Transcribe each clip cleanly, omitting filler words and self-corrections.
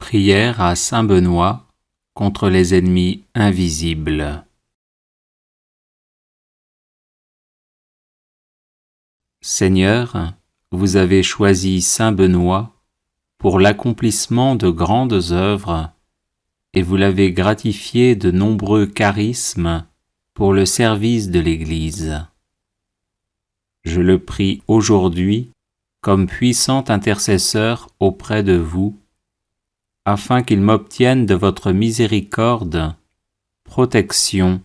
Prière à saint Benoît contre les ennemis invisibles. Seigneur, vous avez choisi saint Benoît pour l'accomplissement de grandes œuvres et vous l'avez gratifié de nombreux charismes pour le service de l'Église. Je le prie aujourd'hui comme puissant intercesseur auprès de vous, afin qu'il m'obtienne de votre miséricorde, protection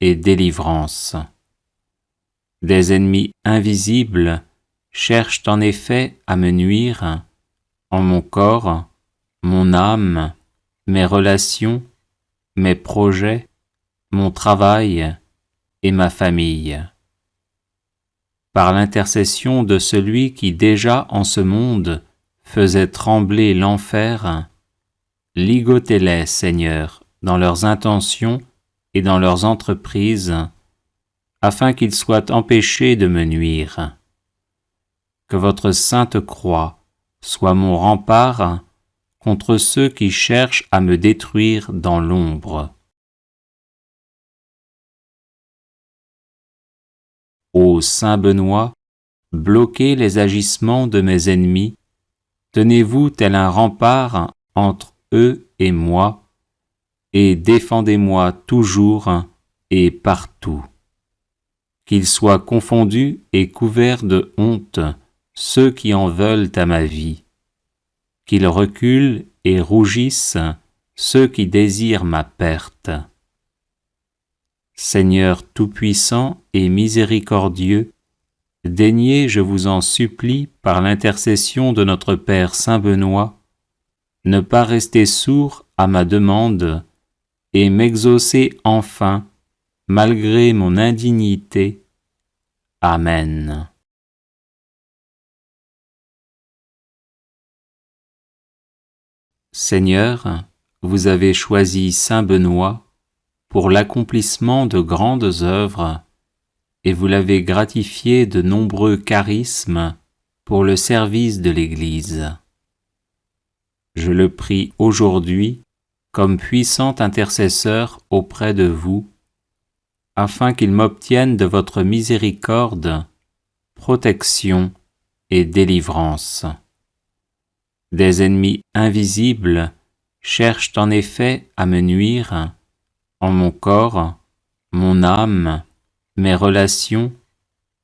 et délivrance. Des ennemis invisibles cherchent en effet à me nuire en mon corps, mon âme, mes relations, mes projets, mon travail et ma famille. Par l'intercession de celui qui déjà en ce monde faisait trembler l'enfer, ligotez-les, Seigneur, dans leurs intentions et dans leurs entreprises, afin qu'ils soient empêchés de me nuire. Que votre sainte croix soit mon rempart contre ceux qui cherchent à me détruire dans l'ombre. Ô saint Benoît, bloquez les agissements de mes ennemis, tenez-vous tel un rempart entre eux et moi, et défendez-moi toujours et partout. Qu'ils soient confondus et couverts de honte ceux qui en veulent à ma vie, qu'ils reculent et rougissent ceux qui désirent ma perte. Seigneur tout-puissant et miséricordieux, daignez, je vous en supplie, par l'intercession de notre Père saint Benoît, ne pas rester sourd à ma demande et m'exaucer enfin, malgré mon indignité. Amen. Seigneur, vous avez choisi saint Benoît pour l'accomplissement de grandes œuvres et vous l'avez gratifié de nombreux charismes pour le service de l'Église. Je le prie aujourd'hui comme puissant intercesseur auprès de vous, afin qu'il m'obtienne de votre miséricorde, protection et délivrance. Des ennemis invisibles cherchent en effet à me nuire en mon corps, mon âme, mes relations,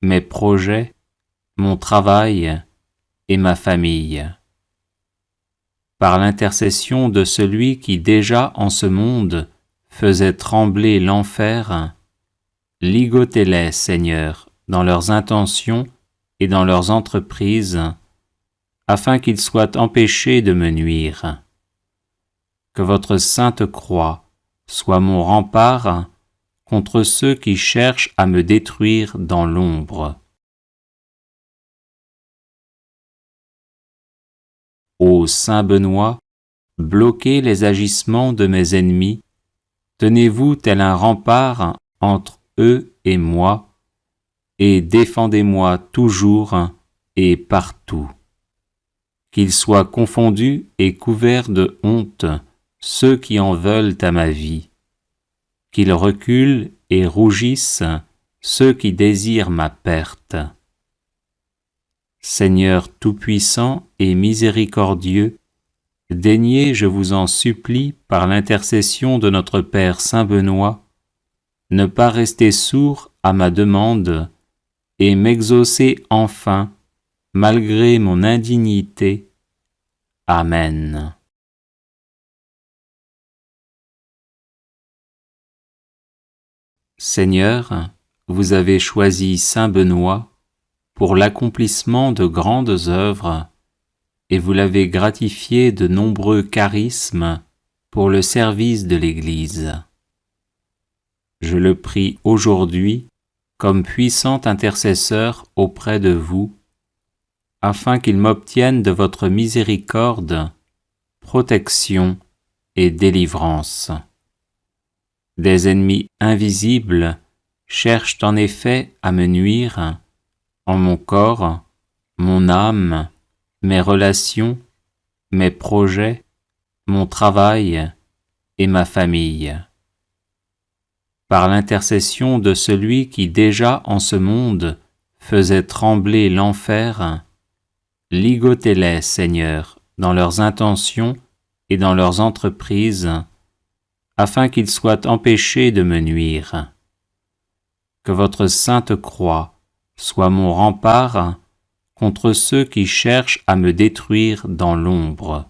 mes projets, mon travail et ma famille. Par l'intercession de celui qui déjà en ce monde faisait trembler l'enfer, ligotez-les, Seigneur, dans leurs intentions et dans leurs entreprises, afin qu'ils soient empêchés de me nuire. Que votre sainte croix soit mon rempart contre ceux qui cherchent à me détruire dans l'ombre. Ô saint Benoît, bloquez les agissements de mes ennemis, tenez-vous tel un rempart entre eux et moi, et défendez-moi toujours et partout. Qu'ils soient confondus et couverts de honte ceux qui en veulent à ma vie, qu'ils reculent et rougissent ceux qui désirent ma perte. Seigneur tout-puissant et miséricordieux, daignez, je vous en supplie, par l'intercession de notre Père saint Benoît, ne pas rester sourd à ma demande et m'exaucer enfin, malgré mon indignité. Amen. Seigneur, vous avez choisi saint Benoît pour l'accomplissement de grandes œuvres et vous l'avez gratifié de nombreux charismes pour le service de l'Église. Je le prie aujourd'hui comme puissant intercesseur auprès de vous, afin qu'il m'obtienne de votre miséricorde, protection et délivrance. Des ennemis invisibles cherchent en effet à me nuire en mon corps, mon âme, mes relations, mes projets, mon travail et ma famille. Par l'intercession de celui qui déjà en ce monde faisait trembler l'enfer, ligotez-les, Seigneur, dans leurs intentions et dans leurs entreprises, afin qu'ils soient empêchés de me nuire. Que votre sainte croix soit mon rempart contre ceux qui cherchent à me détruire dans l'ombre.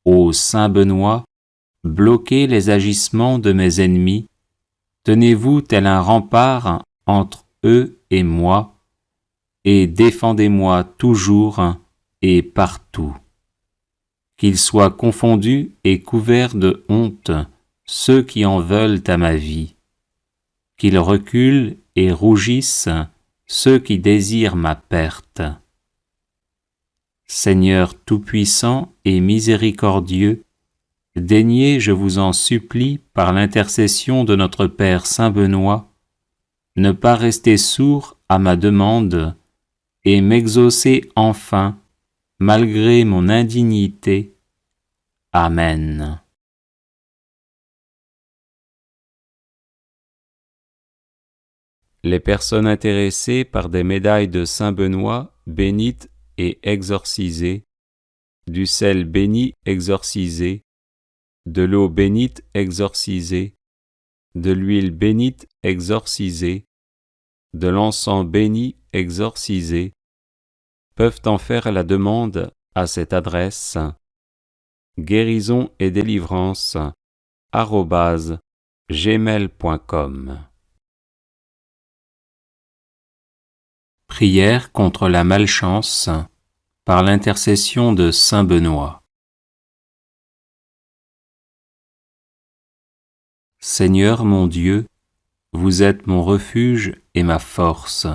Ô Saint Benoît, bloquez les agissements de mes ennemis, tenez-vous tel un rempart entre eux et moi, et défendez-moi toujours et partout. Qu'ils soient confondus et couverts de honte ceux qui en veulent à ma vie, qu'ils reculent et rougissent ceux qui désirent ma perte. Seigneur tout-puissant et miséricordieux, daignez, je vous en supplie, par l'intercession de notre Père Saint Benoît, ne pas rester sourd à ma demande et m'exaucer enfin, malgré mon indignité. Amen. Les personnes intéressées par des médailles de Saint Benoît bénites et exorcisées, du sel béni exorcisé, de l'eau bénite exorcisée, de l'huile bénite exorcisée, de l'encens béni exorcisé, peuvent en faire la demande à cette adresse guérison et délivrance @gmail.com. Prière contre la malchance par l'intercession de Saint Benoît. Seigneur mon Dieu, vous êtes mon refuge et ma force.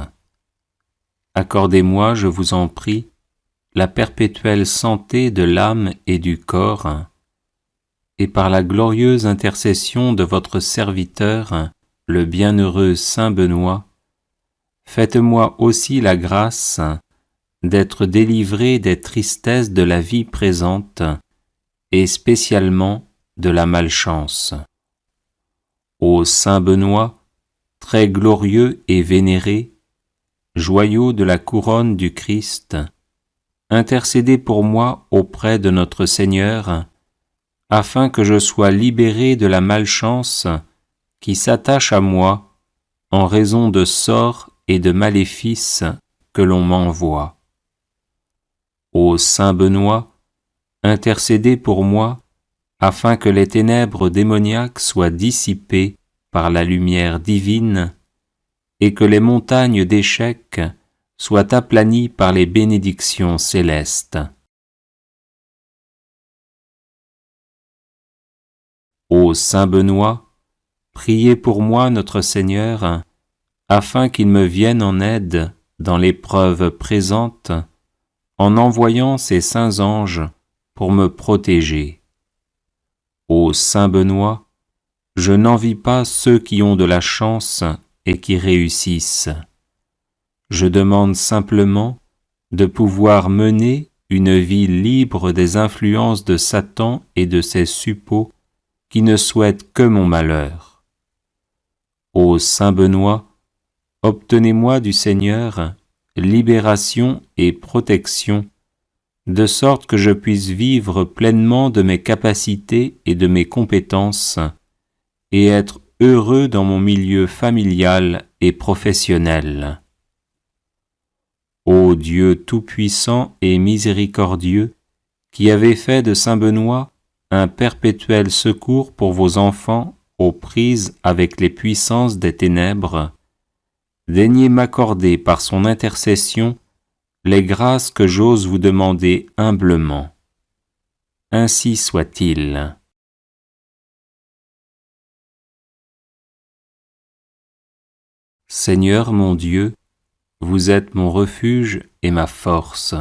Accordez-moi, je vous en prie, la perpétuelle santé de l'âme et du corps, et par la glorieuse intercession de votre serviteur, le bienheureux Saint Benoît, faites-moi aussi la grâce d'être délivré des tristesses de la vie présente et spécialement de la malchance. Ô Saint Benoît, très glorieux et vénéré, joyau de la couronne du Christ, intercédez pour moi auprès de notre Seigneur, afin que je sois libéré de la malchance qui s'attache à moi en raison de sorts et de maléfices que l'on m'envoie. Ô Saint Benoît, intercédez pour moi, afin que les ténèbres démoniaques soient dissipées par la lumière divine, et que les montagnes d'échecs soient aplanies par les bénédictions célestes. Ô Saint Benoît, priez pour moi notre Seigneur, afin qu'il me vienne en aide dans l'épreuve présente, en envoyant ses saints anges pour me protéger. Ô Saint Benoît, je n'envie pas ceux qui ont de la chance et qui réussissent. Je demande simplement de pouvoir mener une vie libre des influences de Satan et de ses suppôts qui ne souhaitent que mon malheur. Ô Saint Benoît, obtenez-moi du Seigneur libération et protection, de sorte que je puisse vivre pleinement de mes capacités et de mes compétences, et être heureux dans mon milieu familial et professionnel. Ô Dieu tout-puissant et miséricordieux, qui avez fait de Saint Benoît un perpétuel secours pour vos enfants aux prises avec les puissances des ténèbres, daignez m'accorder par son intercession les grâces que j'ose vous demander humblement. Ainsi soit-il. Seigneur mon Dieu, vous êtes mon refuge et ma force.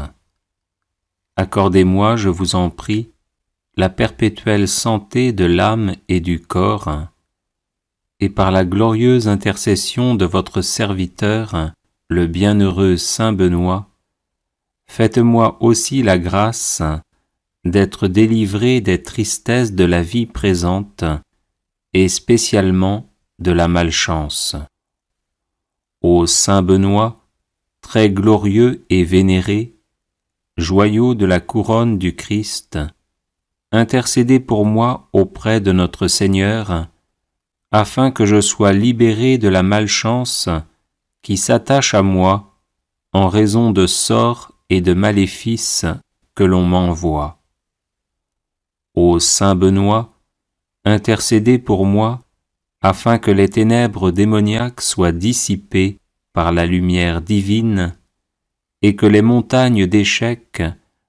Accordez-moi, je vous en prie, la perpétuelle santé de l'âme et du corps, et par la glorieuse intercession de votre serviteur, le bienheureux Saint Benoît, faites-moi aussi la grâce d'être délivré des tristesses de la vie présente et spécialement de la malchance. Ô Saint Benoît, très glorieux et vénéré, joyau de la couronne du Christ, intercédez pour moi auprès de notre Seigneur, afin que je sois libéré de la malchance qui s'attache à moi en raison de sorts et de maléfices que l'on m'envoie. Ô Saint Benoît, intercédez pour moi, afin que les ténèbres démoniaques soient dissipées par la lumière divine, et que les montagnes d'échecs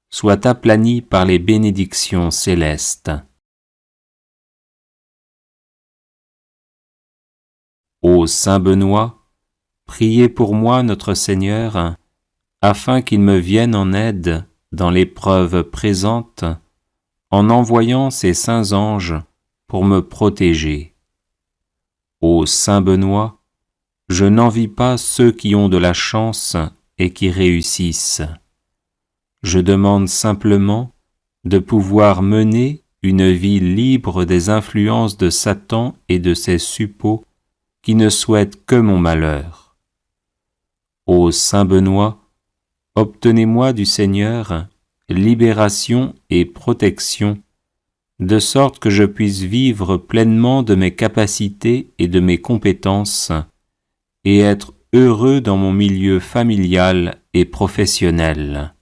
soient aplanies par les bénédictions célestes. Ô Saint Benoît, priez pour moi notre Seigneur, afin qu'il me vienne en aide dans l'épreuve présente, en envoyant ses saints anges pour me protéger. Ô Saint Benoît, je n'envie pas ceux qui ont de la chance et qui réussissent. Je demande simplement de pouvoir mener une vie libre des influences de Satan et de ses suppôts qui ne souhaitent que mon malheur. Ô Saint Benoît, obtenez-moi du Seigneur libération et protection, de sorte que je puisse vivre pleinement de mes capacités et de mes compétences, et être heureux dans mon milieu familial et professionnel.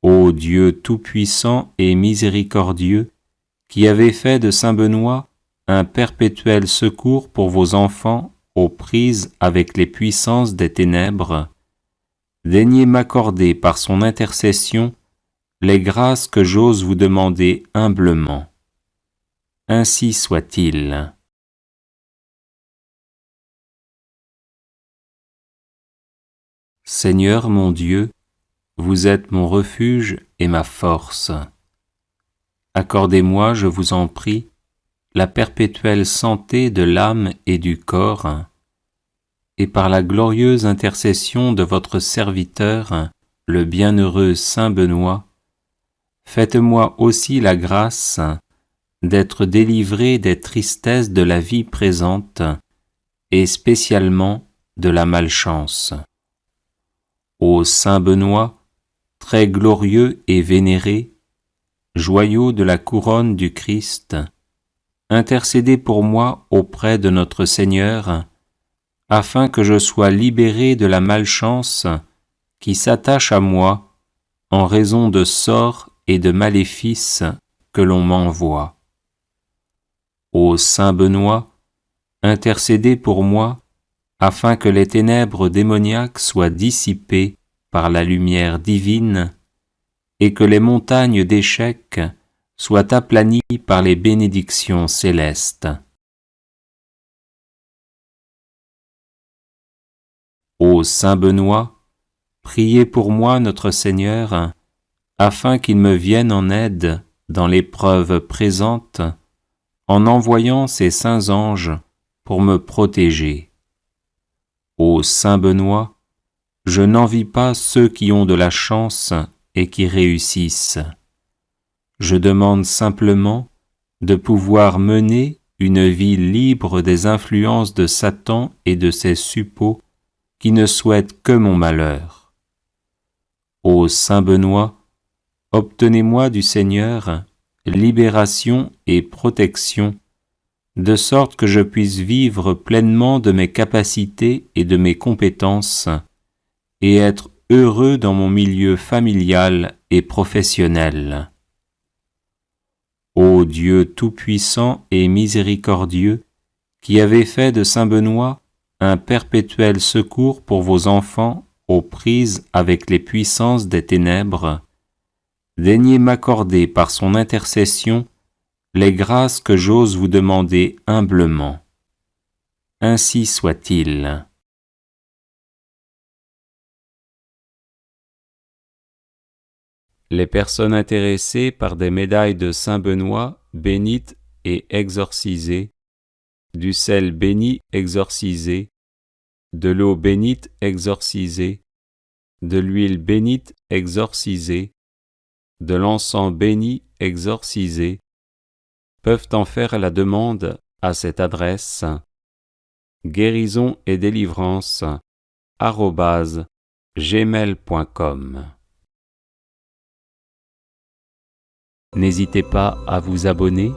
Ô Dieu tout-puissant et miséricordieux, qui avez fait de Saint Benoît un perpétuel secours pour vos enfants aux prises avec les puissances des ténèbres, daignez m'accorder par son intercession les grâces que j'ose vous demander humblement. Ainsi soit-il. Seigneur mon Dieu, vous êtes mon refuge et ma force. Accordez-moi, je vous en prie, la perpétuelle santé de l'âme et du corps, et par la glorieuse intercession de votre serviteur, le bienheureux Saint Benoît, faites-moi aussi la grâce d'être délivré des tristesses de la vie présente, et spécialement de la malchance. Ô Saint Benoît, très glorieux et vénéré, joyau de la couronne du Christ, intercédez pour moi auprès de notre Seigneur, afin que je sois libéré de la malchance qui s'attache à moi en raison de sorts et de maléfices que l'on m'envoie. Ô Saint Benoît, intercédez pour moi, afin que les ténèbres démoniaques soient dissipées par la lumière divine, et que les montagnes d'échecs soient aplanies par les bénédictions célestes. Ô Saint Benoît, priez pour moi notre Seigneur, afin qu'il me vienne en aide dans l'épreuve présente, en envoyant ses saints anges pour me protéger. Ô Saint Benoît, je n'envie pas ceux qui ont de la chance et qui réussissent. Je demande simplement de pouvoir mener une vie libre des influences de Satan et de ses suppôts qui ne souhaitent que mon malheur. Ô Saint Benoît, obtenez-moi du Seigneur libération et protection, de sorte que je puisse vivre pleinement de mes capacités et de mes compétences, et être heureux dans mon milieu familial et professionnel. Ô Dieu tout-puissant et miséricordieux, qui avez fait de Saint Benoît un perpétuel secours pour vos enfants aux prises avec les puissances des ténèbres, daignez m'accorder par son intercession les grâces que j'ose vous demander humblement. Ainsi soit-il. Les personnes intéressées par des médailles de Saint Benoît bénites et exorcisées, du sel béni exorcisé, de l'eau bénite exorcisée, de l'huile bénite exorcisée, de l'encens béni exorcisé, peuvent en faire la demande à cette adresse guérison et délivrance @gmail.com. N'hésitez pas à vous abonner,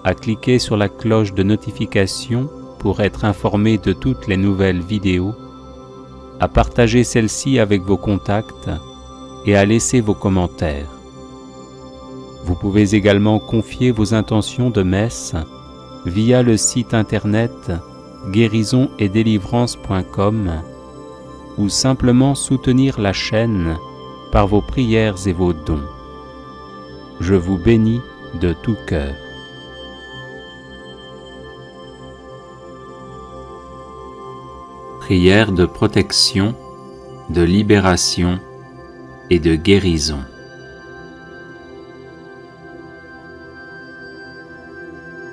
à cliquer sur la cloche de notification pour être informé de toutes les nouvelles vidéos, à partager celle-ci avec vos contacts et à laisser vos commentaires. Vous pouvez également confier vos intentions de messe via le site internet guérisonetdélivrance.com ou simplement soutenir la chaîne par vos prières et vos dons. Je vous bénis de tout cœur. Prière de protection, de libération et de guérison.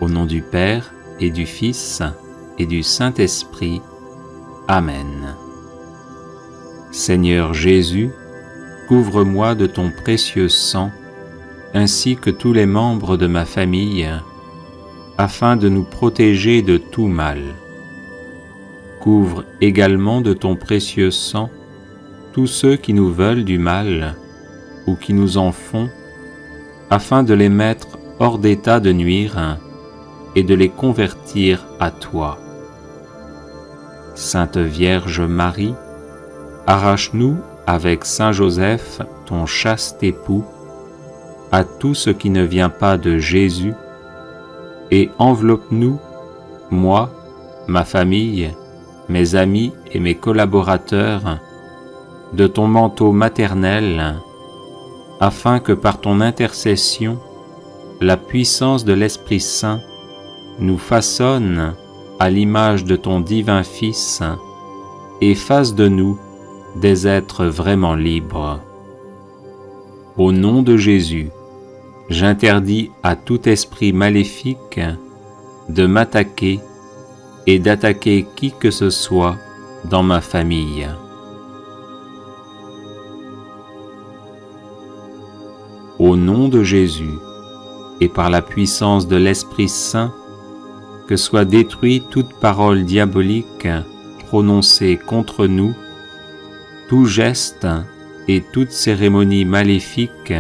Au nom du Père et du Fils et du Saint-Esprit. Amen. Seigneur Jésus, couvre-moi de ton précieux sang, ainsi que tous les membres de ma famille, afin de nous protéger de tout mal. Couvre également de ton précieux sang tous ceux qui nous veulent du mal ou qui nous en font, afin de les mettre hors d'état de nuire et de les convertir à toi. Sainte Vierge Marie, arrache-nous avec Saint Joseph, ton chaste époux, à tout ce qui ne vient pas de Jésus, et enveloppe-nous, moi, ma famille, mes amis et mes collaborateurs, de ton manteau maternel, afin que par ton intercession, la puissance de l'Esprit Saint nous façonne à l'image de ton divin Fils et fasse de nous des êtres vraiment libres. Au nom de Jésus, j'interdis à tout esprit maléfique de m'attaquer et d'attaquer qui que ce soit dans ma famille. Au nom de Jésus, et par la puissance de l'Esprit Saint, que soit détruite toute parole diabolique prononcée contre nous, tout geste et toute cérémonie maléfique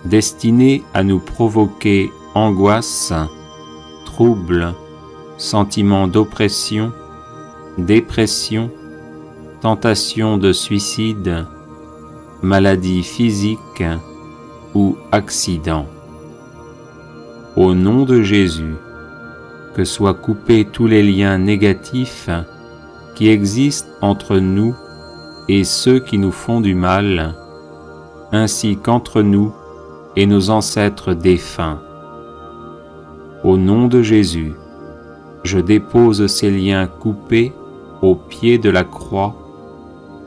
destinée à nous provoquer angoisse, trouble, sentiment d'oppression, dépression, tentation de suicide, maladie physique ou accident. Au nom de Jésus, que soient coupés tous les liens négatifs qui existent entre nous et ceux qui nous font du mal, ainsi qu'entre nous et nos ancêtres défunts. Au nom de Jésus, je dépose ces liens coupés au pied de la croix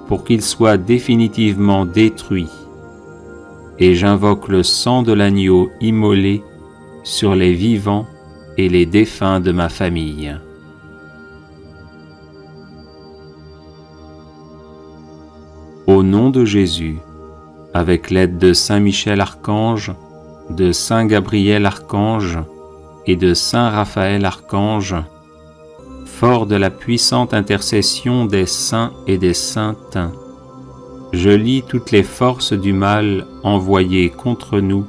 pour qu'ils soient définitivement détruits, et j'invoque le sang de l'agneau immolé sur les vivants et les défunts de ma famille. Au nom de Jésus, avec l'aide de Saint Michel Archange, de Saint Gabriel Archange et de Saint Raphaël Archange, fort de la puissante intercession des saints et des saintes, je lie toutes les forces du mal envoyées contre nous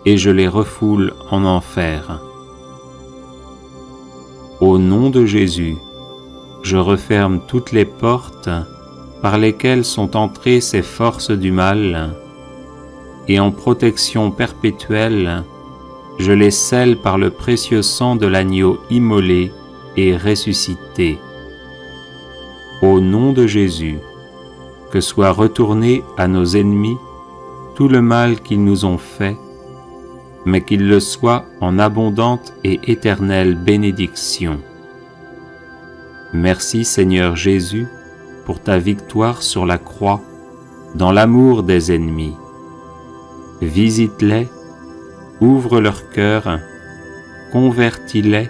et je les refoule en enfer. Au nom de Jésus, je referme toutes les portes par lesquelles sont entrées ces forces du mal, et en protection perpétuelle, je les scelle par le précieux sang de l'agneau immolé et ressuscité. Au nom de Jésus, que soit retourné à nos ennemis tout le mal qu'ils nous ont fait, mais qu'il le soit en abondante et éternelle bénédiction. Merci Seigneur Jésus pour ta victoire sur la croix, dans l'amour des ennemis. Visite-les, ouvre leur cœur, convertis-les,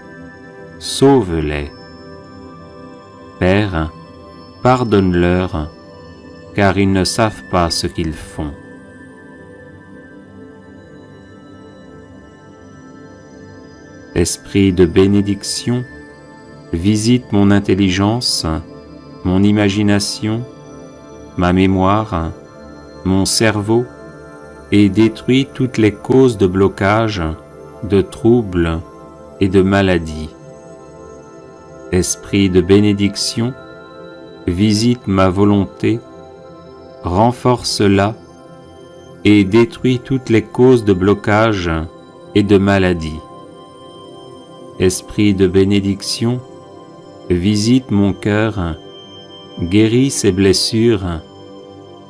sauve-les. Père, pardonne-leur, car ils ne savent pas ce qu'ils font. Esprit de bénédiction, visite mon intelligence, mon imagination, ma mémoire, mon cerveau, et détruis toutes les causes de blocage, de troubles et de maladies. Esprit de bénédiction, visite ma volonté, renforce-la et détruis toutes les causes de blocage et de maladies. Esprit de bénédiction, visite mon cœur, guéris ses blessures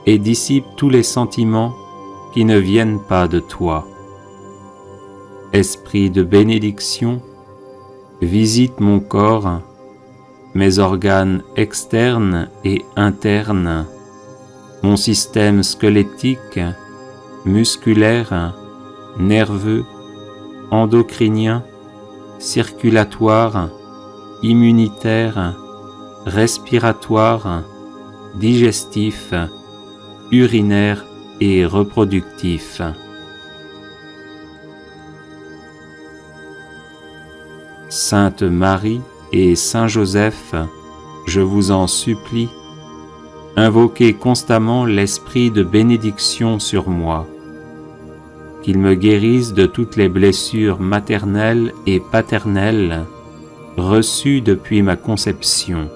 et dissipe tous les sentiments qui ne viennent pas de toi. Esprit de bénédiction, visite mon corps, mes organes externes et internes, mon système squelettique, musculaire, nerveux, endocrinien, circulatoire, immunitaire, respiratoire, digestif, urinaire et reproductif. Sainte Marie et Saint Joseph, je vous en supplie, invoquez constamment l'esprit de bénédiction sur moi, qu'il me guérisse de toutes les blessures maternelles et paternelles reçues depuis ma conception,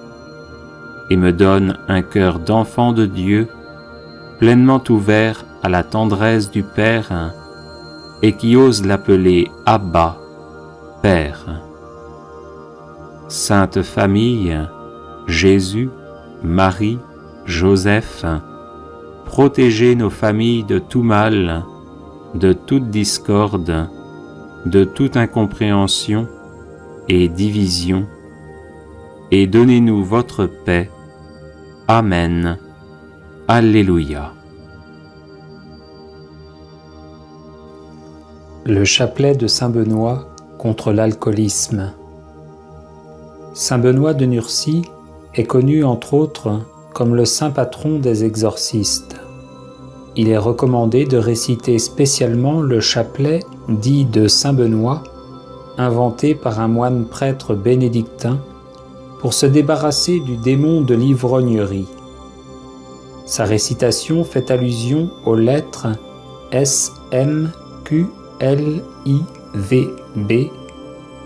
et me donne un cœur d'enfant de Dieu, pleinement ouvert à la tendresse du Père, et qui ose l'appeler Abba, Père. Sainte Famille, Jésus, Marie, Joseph, protégez nos familles de tout mal, de toute discorde, de toute incompréhension et division, et donnez-nous votre paix. Amen. Alléluia. Le chapelet de Saint Benoît contre l'alcoolisme. Saint Benoît de Nursie est connu entre autres comme le saint patron des exorcistes. Il est recommandé de réciter spécialement le chapelet dit de Saint Benoît, inventé par un moine prêtre bénédictin pour se débarrasser du démon de l'ivrognerie. Sa récitation fait allusion aux lettres S, M, Q, L, I, V, B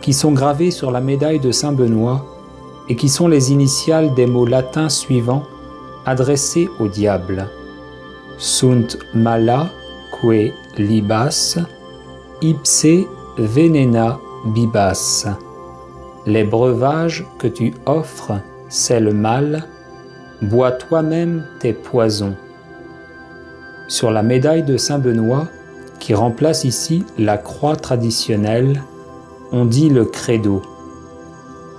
qui sont gravées sur la médaille de Saint Benoît et qui sont les initiales des mots latins suivants adressés au diable. Sunt mala que libas, ipse venena bibas. Les breuvages que tu offres, c'est le mal, bois toi-même tes poisons. Sur la médaille de Saint Benoît, qui remplace ici la croix traditionnelle, on dit le credo.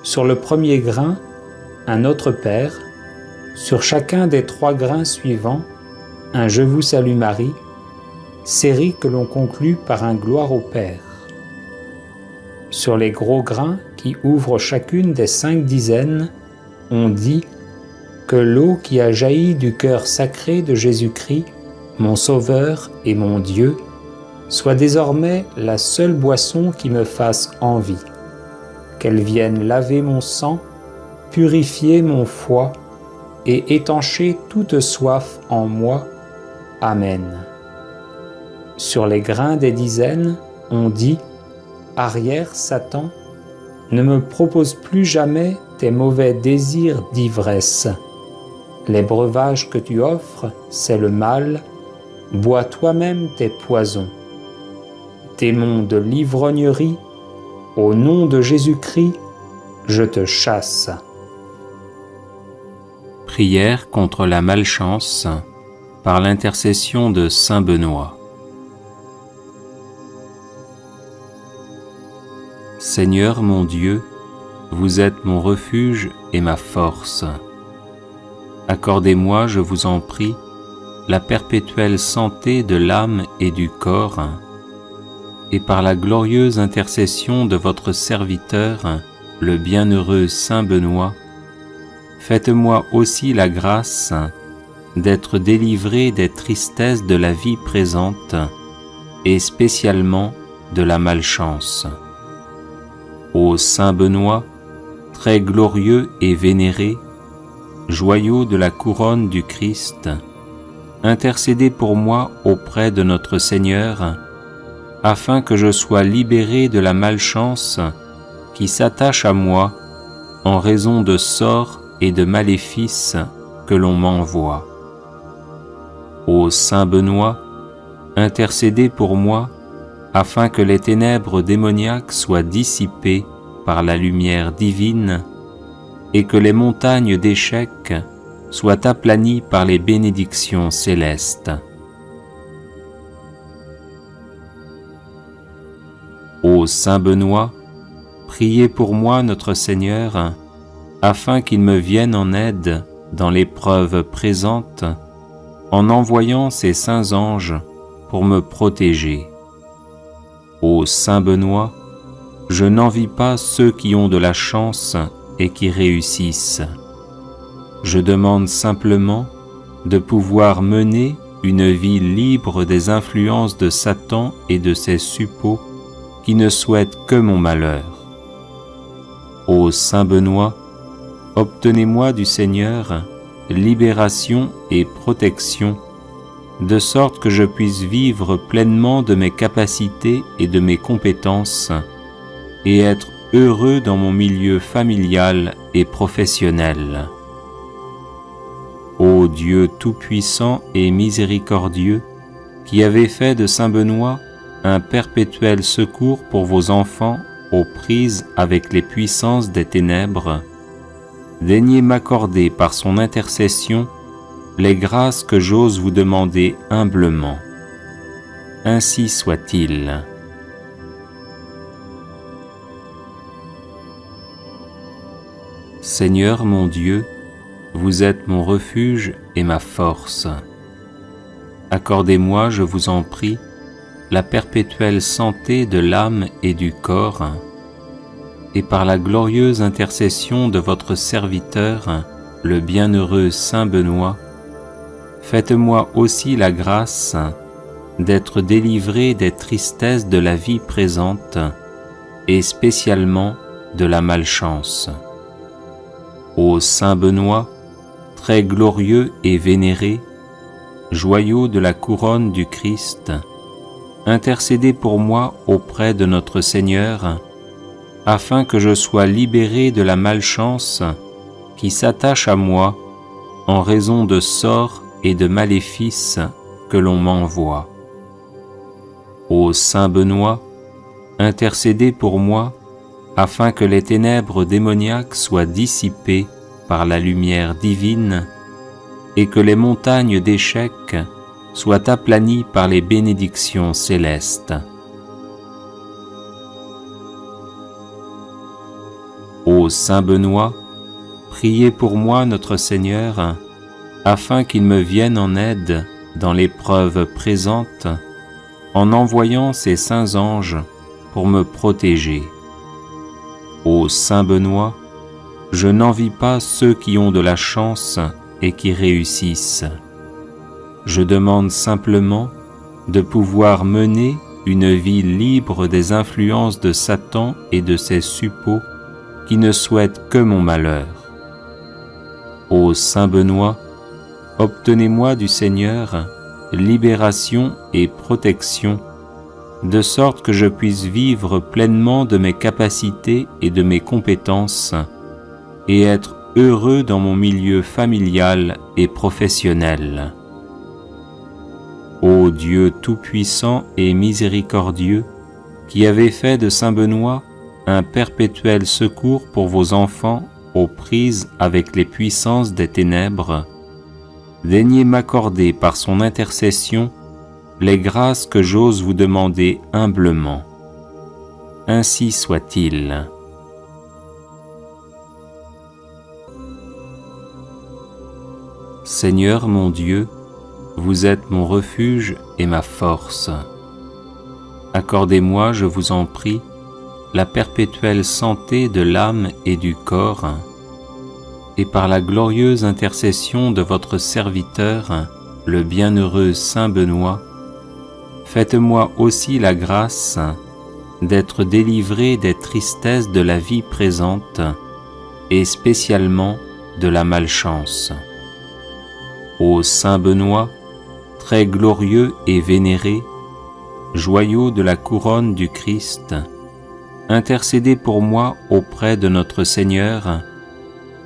Sur le premier grain, un Notre Père. Sur chacun des 3 grains suivants, un Je vous salue Marie, série que l'on conclut par un Gloire au Père. Sur les gros grains qui ouvrent chacune des 5 dizaines, on dit que l'eau qui a jailli du cœur sacré de Jésus-Christ, mon Sauveur et mon Dieu, soit désormais la seule boisson qui me fasse envie, qu'elle vienne laver mon sang, purifier mon foie et étancher toute soif en moi. Amen. Sur les grains des dizaines, on dit « Arrière, Satan, ne me propose plus jamais tes mauvais désirs d'ivresse. Les breuvages que tu offres, c'est le mal, bois toi-même tes poisons. Démon de l'ivrognerie, au nom de Jésus-Christ, je te chasse. » Prière contre la malchance par l'intercession de Saint Benoît. Seigneur mon Dieu, vous êtes mon refuge et ma force. Accordez-moi, je vous en prie, la perpétuelle santé de l'âme et du corps, et par la glorieuse intercession de votre serviteur, le bienheureux Saint Benoît, faites-moi aussi la grâce d'être délivré des tristesses de la vie présente et spécialement de la malchance. Ô Saint Benoît, très glorieux et vénéré, joyau de la couronne du Christ, intercédez pour moi auprès de notre Seigneur, afin que je sois libéré de la malchance qui s'attache à moi en raison de sorts et de maléfices que l'on m'envoie. Ô Saint Benoît, intercédez pour moi, afin que les ténèbres démoniaques soient dissipées par la lumière divine et que les montagnes d'échecs soient aplanies par les bénédictions célestes. Ô Saint Benoît, priez pour moi notre Seigneur, afin qu'il me vienne en aide dans l'épreuve présente, en envoyant ses saints anges pour me protéger. Ô Saint Benoît, je n'envie pas ceux qui ont de la chance et qui réussissent. Je demande simplement de pouvoir mener une vie libre des influences de Satan et de ses suppôts qui ne souhaitent que mon malheur. Ô Saint Benoît, obtenez-moi du Seigneur libération et protection, de sorte que je puisse vivre pleinement de mes capacités et de mes compétences, et être heureux dans mon milieu familial et professionnel. Ô Dieu tout-puissant et miséricordieux, qui avez fait de Saint Benoît un perpétuel secours pour vos enfants aux prises avec les puissances des ténèbres, daignez m'accorder par son intercession les grâces que j'ose vous demander humblement. Ainsi soit-il. Seigneur mon Dieu, vous êtes mon refuge et ma force. Accordez-moi, je vous en prie, la perpétuelle santé de l'âme et du corps, et par la glorieuse intercession de votre serviteur, le bienheureux Saint Benoît, faites-moi aussi la grâce d'être délivré des tristesses de la vie présente, et spécialement de la malchance. Ô Saint Benoît, très glorieux et vénéré, joyau de la couronne du Christ, intercédez pour moi auprès de notre Seigneur, afin que je sois libéré de la malchance qui s'attache à moi en raison de sorts et de maléfices que l'on m'envoie. Ô Saint Benoît, intercédez pour moi, afin que les ténèbres démoniaques soient dissipées par la lumière divine et que les montagnes d'échecs soient aplanies par les bénédictions célestes. Ô Saint Benoît, priez pour moi notre Seigneur, afin qu'il me vienne en aide dans l'épreuve présente, en envoyant ses saints anges pour me protéger. Ô Saint Benoît, je n'envie pas ceux qui ont de la chance et qui réussissent. Je demande simplement de pouvoir mener une vie libre des influences de Satan et de ses suppôts qui ne souhaitent que mon malheur. Ô Saint Benoît, obtenez-moi du Seigneur libération et protection, de sorte que je puisse vivre pleinement de mes capacités et de mes compétences, et être heureux dans mon milieu familial et professionnel. Ô Dieu tout-puissant et miséricordieux, qui avez fait de Saint Benoît un perpétuel secours pour vos enfants aux prises avec les puissances des ténèbres, daignez m'accorder par son intercession les grâces que j'ose vous demander humblement. Ainsi soit-il. Seigneur mon Dieu, vous êtes mon refuge et ma force. Accordez-moi, je vous en prie, la perpétuelle santé de l'âme et du corps, et par la glorieuse intercession de votre serviteur, le bienheureux Saint Benoît, faites-moi aussi la grâce d'être délivré des tristesses de la vie présente et spécialement de la malchance. Ô Saint Benoît, très glorieux et vénéré, joyau de la couronne du Christ, intercédez pour moi auprès de notre Seigneur,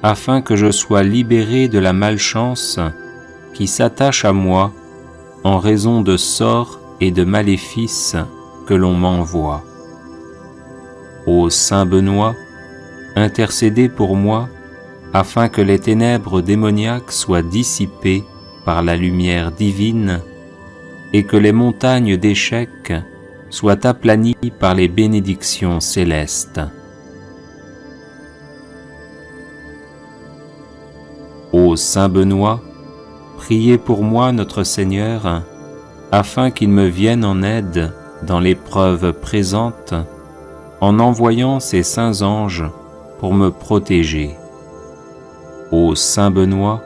afin que je sois libéré de la malchance qui s'attache à moi en raison de sorts et de maléfices que l'on m'envoie. Ô Saint Benoît, intercédez pour moi afin que les ténèbres démoniaques soient dissipées par la lumière divine et que les montagnes d'échecs soient aplanies par les bénédictions célestes. Ô Saint Benoît, priez pour moi notre Seigneur, afin qu'il me vienne en aide dans l'épreuve présente, en envoyant ses saints anges pour me protéger. Ô Saint Benoît,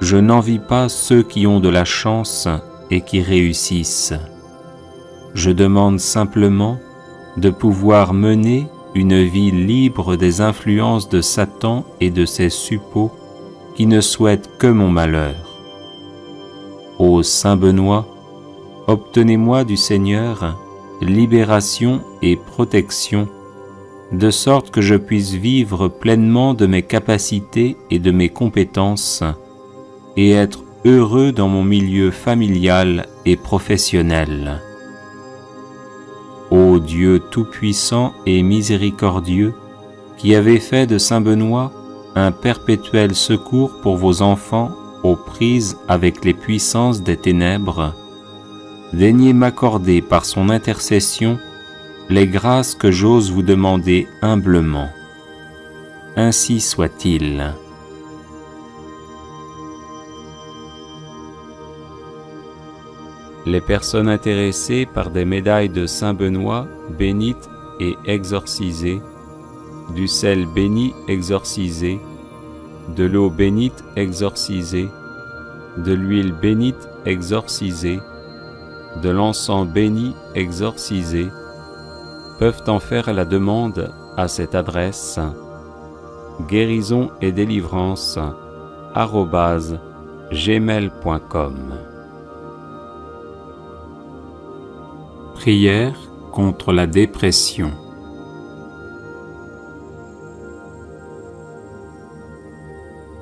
je n'envie pas ceux qui ont de la chance et qui réussissent. Je demande simplement de pouvoir mener une vie libre des influences de Satan et de ses suppôts qui ne souhaitent que mon malheur. Ô Saint Benoît, obtenez-moi du Seigneur libération et protection, de sorte que je puisse vivre pleinement de mes capacités et de mes compétences, et être heureux dans mon milieu familial et professionnel. Ô Dieu tout-puissant et miséricordieux, qui avez fait de Saint Benoît un perpétuel secours pour vos enfants aux prises avec les puissances des ténèbres, daignez m'accorder par son intercession les grâces que j'ose vous demander humblement. Ainsi soit-il. Les personnes intéressées par des médailles de Saint Benoît bénites et exorcisées, du sel béni exorcisé, de l'eau bénite exorcisée, de l'huile bénite exorcisée, de l'encens béni exorcisé, peuvent en faire la demande à cette adresse guérison et délivrance @gmail.com. Prière contre la dépression.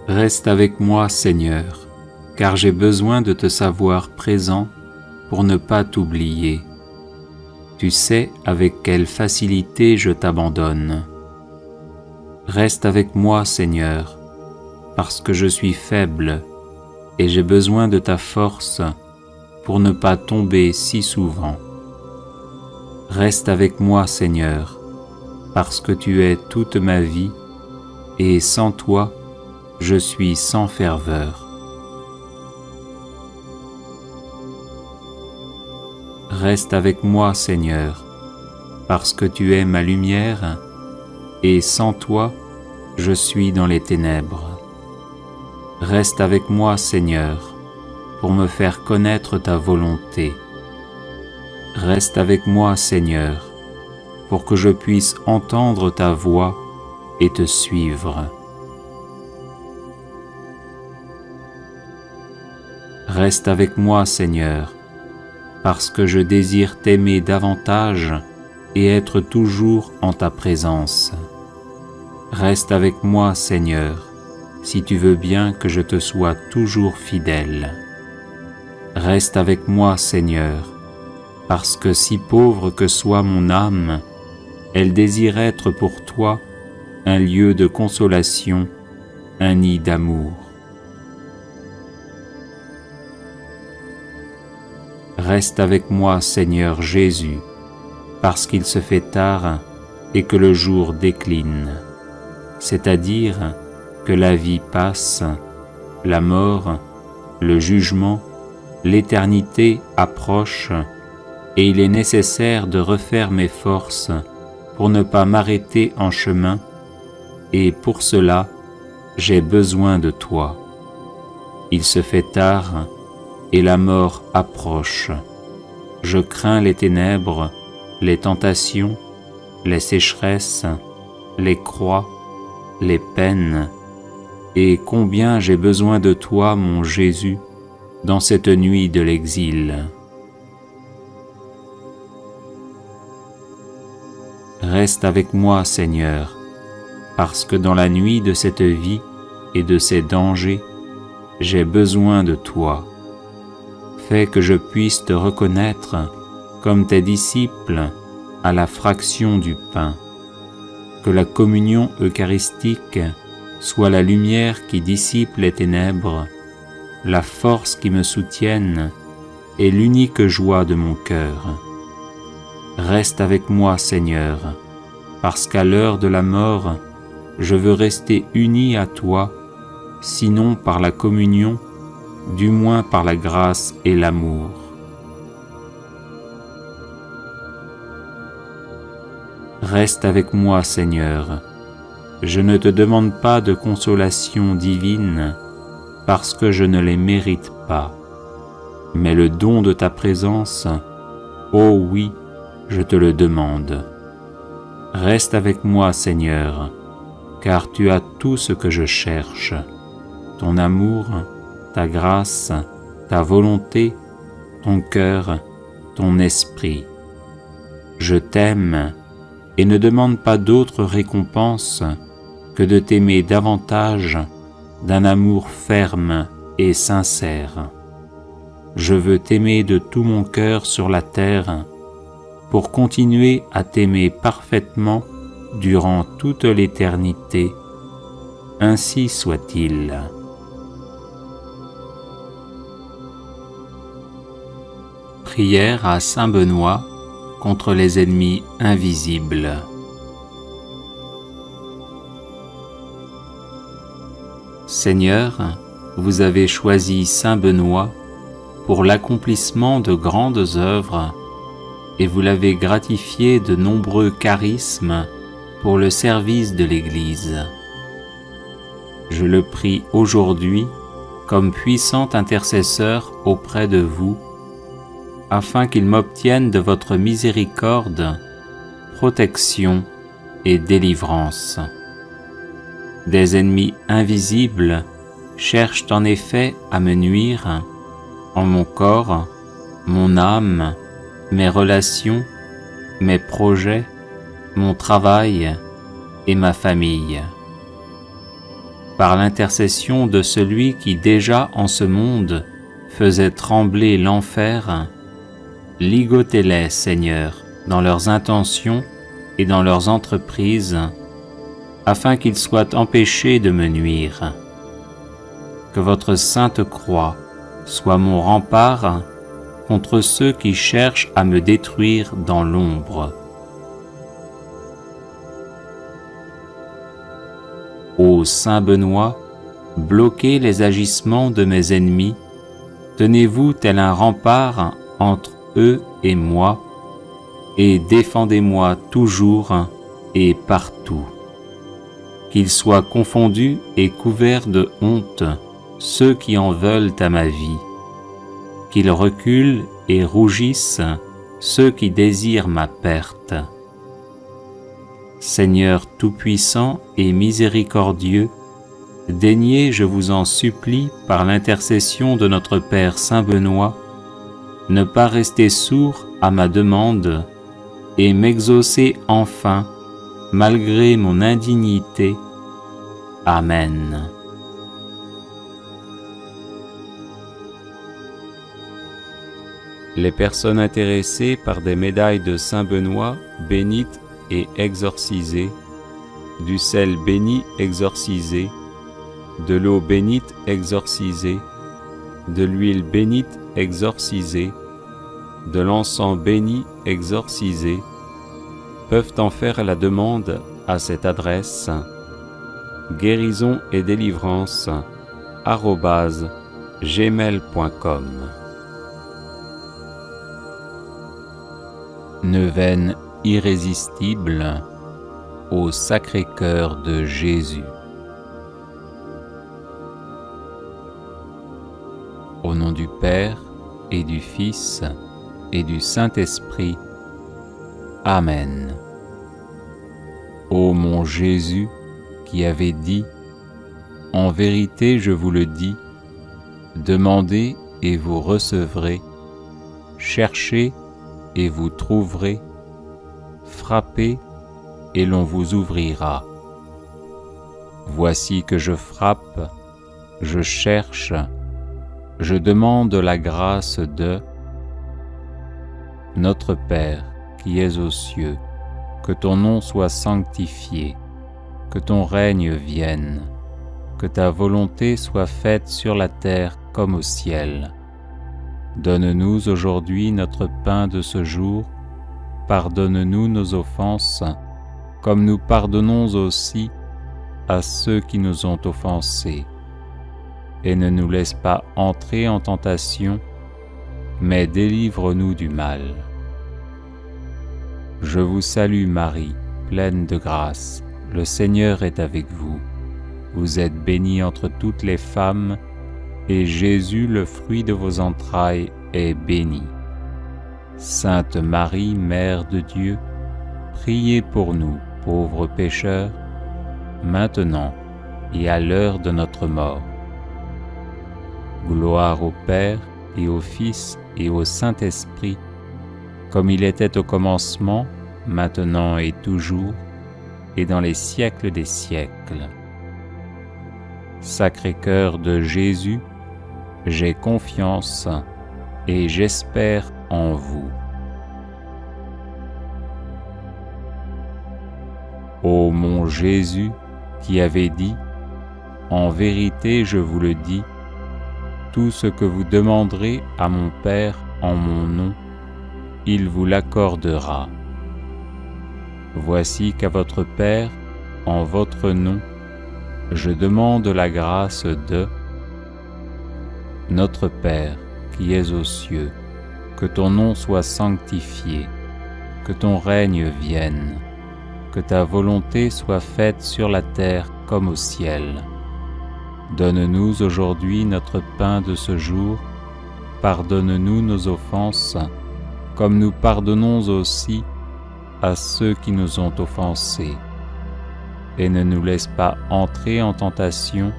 Reste avec moi, Seigneur, car j'ai besoin de te savoir présent pour ne pas t'oublier. Tu sais avec quelle facilité je t'abandonne. Reste avec moi, Seigneur, parce que je suis faible et j'ai besoin de ta force pour ne pas tomber si souvent. Reste avec moi, Seigneur, parce que tu es toute ma vie et sans toi, je suis sans ferveur. Reste avec moi, Seigneur, parce que tu es ma lumière, et sans toi, je suis dans les ténèbres. Reste avec moi, Seigneur, pour me faire connaître ta volonté. Reste avec moi, Seigneur, pour que je puisse entendre ta voix et te suivre. Reste avec moi, Seigneur, parce que je désire t'aimer davantage et être toujours en ta présence. Reste avec moi, Seigneur, si tu veux bien que je te sois toujours fidèle. Reste avec moi, Seigneur, parce que si pauvre que soit mon âme, elle désire être pour toi un lieu de consolation, un nid d'amour. Reste avec moi, Seigneur Jésus, parce qu'il se fait tard et que le jour décline, c'est-à-dire que la vie passe, la mort, le jugement, l'éternité approche, et il est nécessaire de refaire mes forces pour ne pas m'arrêter en chemin, et pour cela, j'ai besoin de toi. Il se fait tard et la mort approche. Je crains les ténèbres, les tentations, les sécheresses, les croix, les peines, et combien j'ai besoin de toi, mon Jésus, dans cette nuit de l'exil. Reste avec moi, Seigneur, parce que dans la nuit de cette vie et de ces dangers, j'ai besoin de toi. Fais que je puisse te reconnaître comme tes disciples à la fraction du pain. Que la communion eucharistique soit la lumière qui dissipe les ténèbres, la force qui me soutienne et l'unique joie de mon cœur. Reste avec moi, Seigneur, parce qu'à l'heure de la mort, je veux rester uni à toi, sinon par la communion, du moins par la grâce et l'amour. Reste avec moi, Seigneur. Je ne te demande pas de consolation divine, parce que je ne les mérite pas. Mais le don de ta présence, oh oui, je te le demande. Reste avec moi, Seigneur, car tu as tout ce que je cherche, ton amour, ta grâce, ta volonté, ton cœur, ton esprit. Je t'aime et ne demande pas d'autre récompense que de t'aimer davantage d'un amour ferme et sincère. Je veux t'aimer de tout mon cœur sur la terre pour continuer à t'aimer parfaitement durant toute l'éternité. Ainsi soit-il. Prière à Saint Benoît contre les ennemis invisibles. Seigneur, vous avez choisi Saint Benoît pour l'accomplissement de grandes œuvres et vous l'avez gratifié de nombreux charismes pour le service de l'Église. Je le prie aujourd'hui comme puissant intercesseur auprès de vous, afin qu'il m'obtienne de votre miséricorde, protection et délivrance. Des ennemis invisibles cherchent en effet à me nuire en mon corps, mon âme, mes relations, mes projets, mon travail et ma famille. Par l'intercession de celui qui déjà en ce monde faisait trembler l'enfer, ligotez-les, Seigneur, dans leurs intentions et dans leurs entreprises, afin qu'ils soient empêchés de me nuire. Que votre sainte croix soit mon rempart contre ceux qui cherchent à me détruire dans l'ombre. Ô Saint Benoît, bloquez les agissements de mes ennemis, tenez-vous tel un rempart entre eux et moi, et défendez-moi toujours et partout. Qu'ils soient confondus et couverts de honte ceux qui en veulent à ma vie, qu'ils reculent et rougissent ceux qui désirent ma perte. Seigneur tout-puissant et miséricordieux, daignez, je vous en supplie, par l'intercession de notre Père Saint Benoît, ne pas rester sourd à ma demande et m'exaucer enfin, malgré mon indignité. Amen. Les personnes intéressées par des médailles de Saint Benoît bénites et exorcisées, du sel béni exorcisé, de l'eau bénite exorcisée, de l'huile bénite exorcisée, de l'encens béni exorcisé, peuvent en faire la demande à cette adresse guérison et délivrance @gmail.com. Neuvaine irrésistible au Sacré-Cœur de Jésus. Au nom du Père, et du Fils, et du Saint-Esprit. Amen. Ô mon Jésus, qui avez dit, « En vérité, je vous le dis, demandez et vous recevrez, cherchez et vous trouverez, frappez et l'on vous ouvrira. Voici que je frappe, je cherche, je demande la grâce de notre Père qui es aux cieux, que ton nom soit sanctifié, que ton règne vienne, que ta volonté soit faite sur la terre comme au ciel. Donne-nous aujourd'hui notre pain de ce jour, pardonne-nous nos offenses, comme nous pardonnons aussi à ceux qui nous ont offensés. Et ne nous laisse pas entrer en tentation, mais délivre-nous du mal. Je vous salue Marie, pleine de grâce, le Seigneur est avec vous. Vous êtes bénie entre toutes les femmes, et Jésus, le fruit de vos entrailles, est béni. Sainte Marie, Mère de Dieu, priez pour nous, pauvres pécheurs, maintenant et à l'heure de notre mort. Gloire au Père, et au Fils, et au Saint-Esprit, comme il était au commencement, maintenant et toujours, et dans les siècles des siècles. Sacré-Cœur de Jésus, j'ai confiance et j'espère en vous. Ô mon Jésus, qui avez dit, « En vérité, je vous le dis, tout ce que vous demanderez à mon Père en mon nom, il vous l'accordera. Voici qu'à votre Père, en votre nom, je demande la grâce de notre Père qui es aux cieux, que ton nom soit sanctifié, que ton règne vienne, que ta volonté soit faite sur la terre comme au ciel. Donne-nous aujourd'hui notre pain de ce jour, pardonne-nous nos offenses, comme nous pardonnons aussi à ceux qui nous ont offensés. Et ne nous laisse pas entrer en tentation,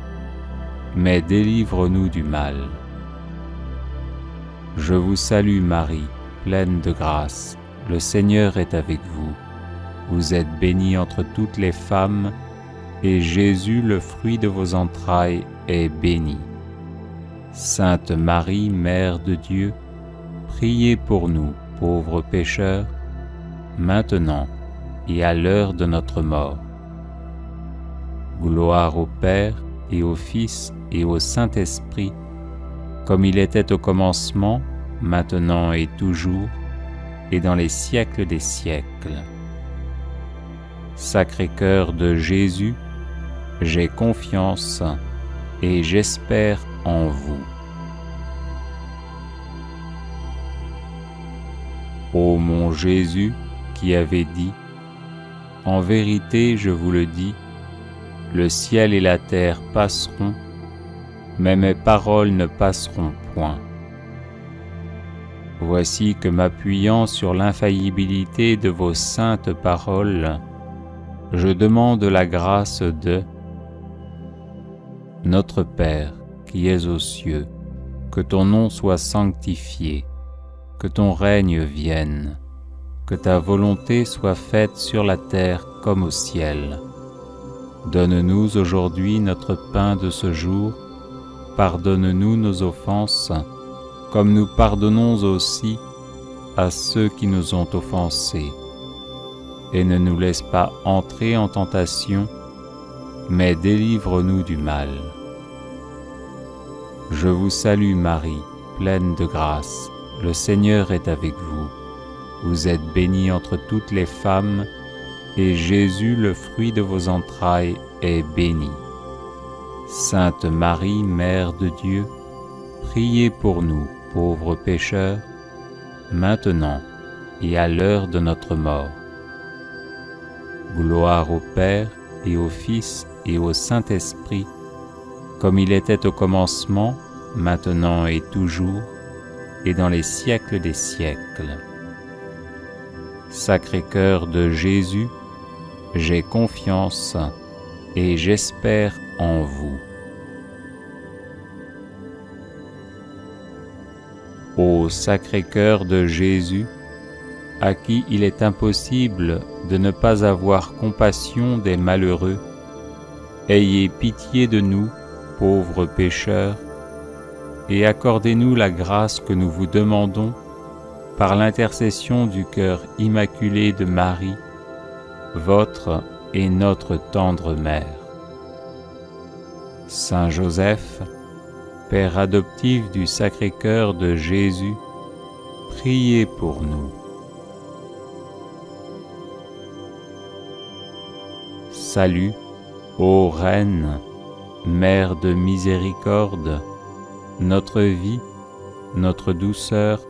mais délivre-nous du mal. Je vous salue Marie, pleine de grâce, le Seigneur est avec vous. Vous êtes bénie entre toutes les femmes, et Jésus, le fruit de vos entrailles, est béni. Sainte Marie, Mère de Dieu, priez pour nous, pauvres pécheurs, maintenant et à l'heure de notre mort. Gloire au Père, et au Fils, et au Saint-Esprit, comme il était au commencement, maintenant et toujours, et dans les siècles des siècles. Sacré-Cœur de Jésus, j'ai confiance et j'espère en vous. Ô mon Jésus, qui avez dit, « En vérité, je vous le dis, le ciel et la terre passeront, mais mes paroles ne passeront point. » Voici que m'appuyant sur l'infaillibilité de vos saintes paroles, je demande la grâce de notre Père qui es aux cieux, que ton nom soit sanctifié, que ton règne vienne, que ta volonté soit faite sur la terre comme au ciel. Donne-nous aujourd'hui notre pain de ce jour, pardonne-nous nos offenses, comme nous pardonnons aussi à ceux qui nous ont offensés. Et ne nous laisse pas entrer en tentation, mais délivre-nous du mal. Je vous salue Marie, pleine de grâce, le Seigneur est avec vous. Vous êtes bénie entre toutes les femmes, et Jésus, le fruit de vos entrailles, est béni. Sainte Marie, Mère de Dieu, priez pour nous, pauvres pécheurs, maintenant et à l'heure de notre mort. Gloire au Père, et au Fils, et au Saint-Esprit, comme il était au commencement, maintenant et toujours, et dans les siècles des siècles. Sacré-Cœur de Jésus, j'ai confiance et j'espère en vous. Ô Sacré-Cœur de Jésus, à qui il est impossible de ne pas avoir compassion des malheureux, ayez pitié de nous, pauvres pécheurs, et accordez-nous la grâce que nous vous demandons par l'intercession du cœur immaculé de Marie, votre et notre tendre mère. Saint Joseph, Père adoptif du Sacré-Cœur de Jésus, priez pour nous. Salut, ô Reine, Mère de miséricorde, notre vie, notre douceur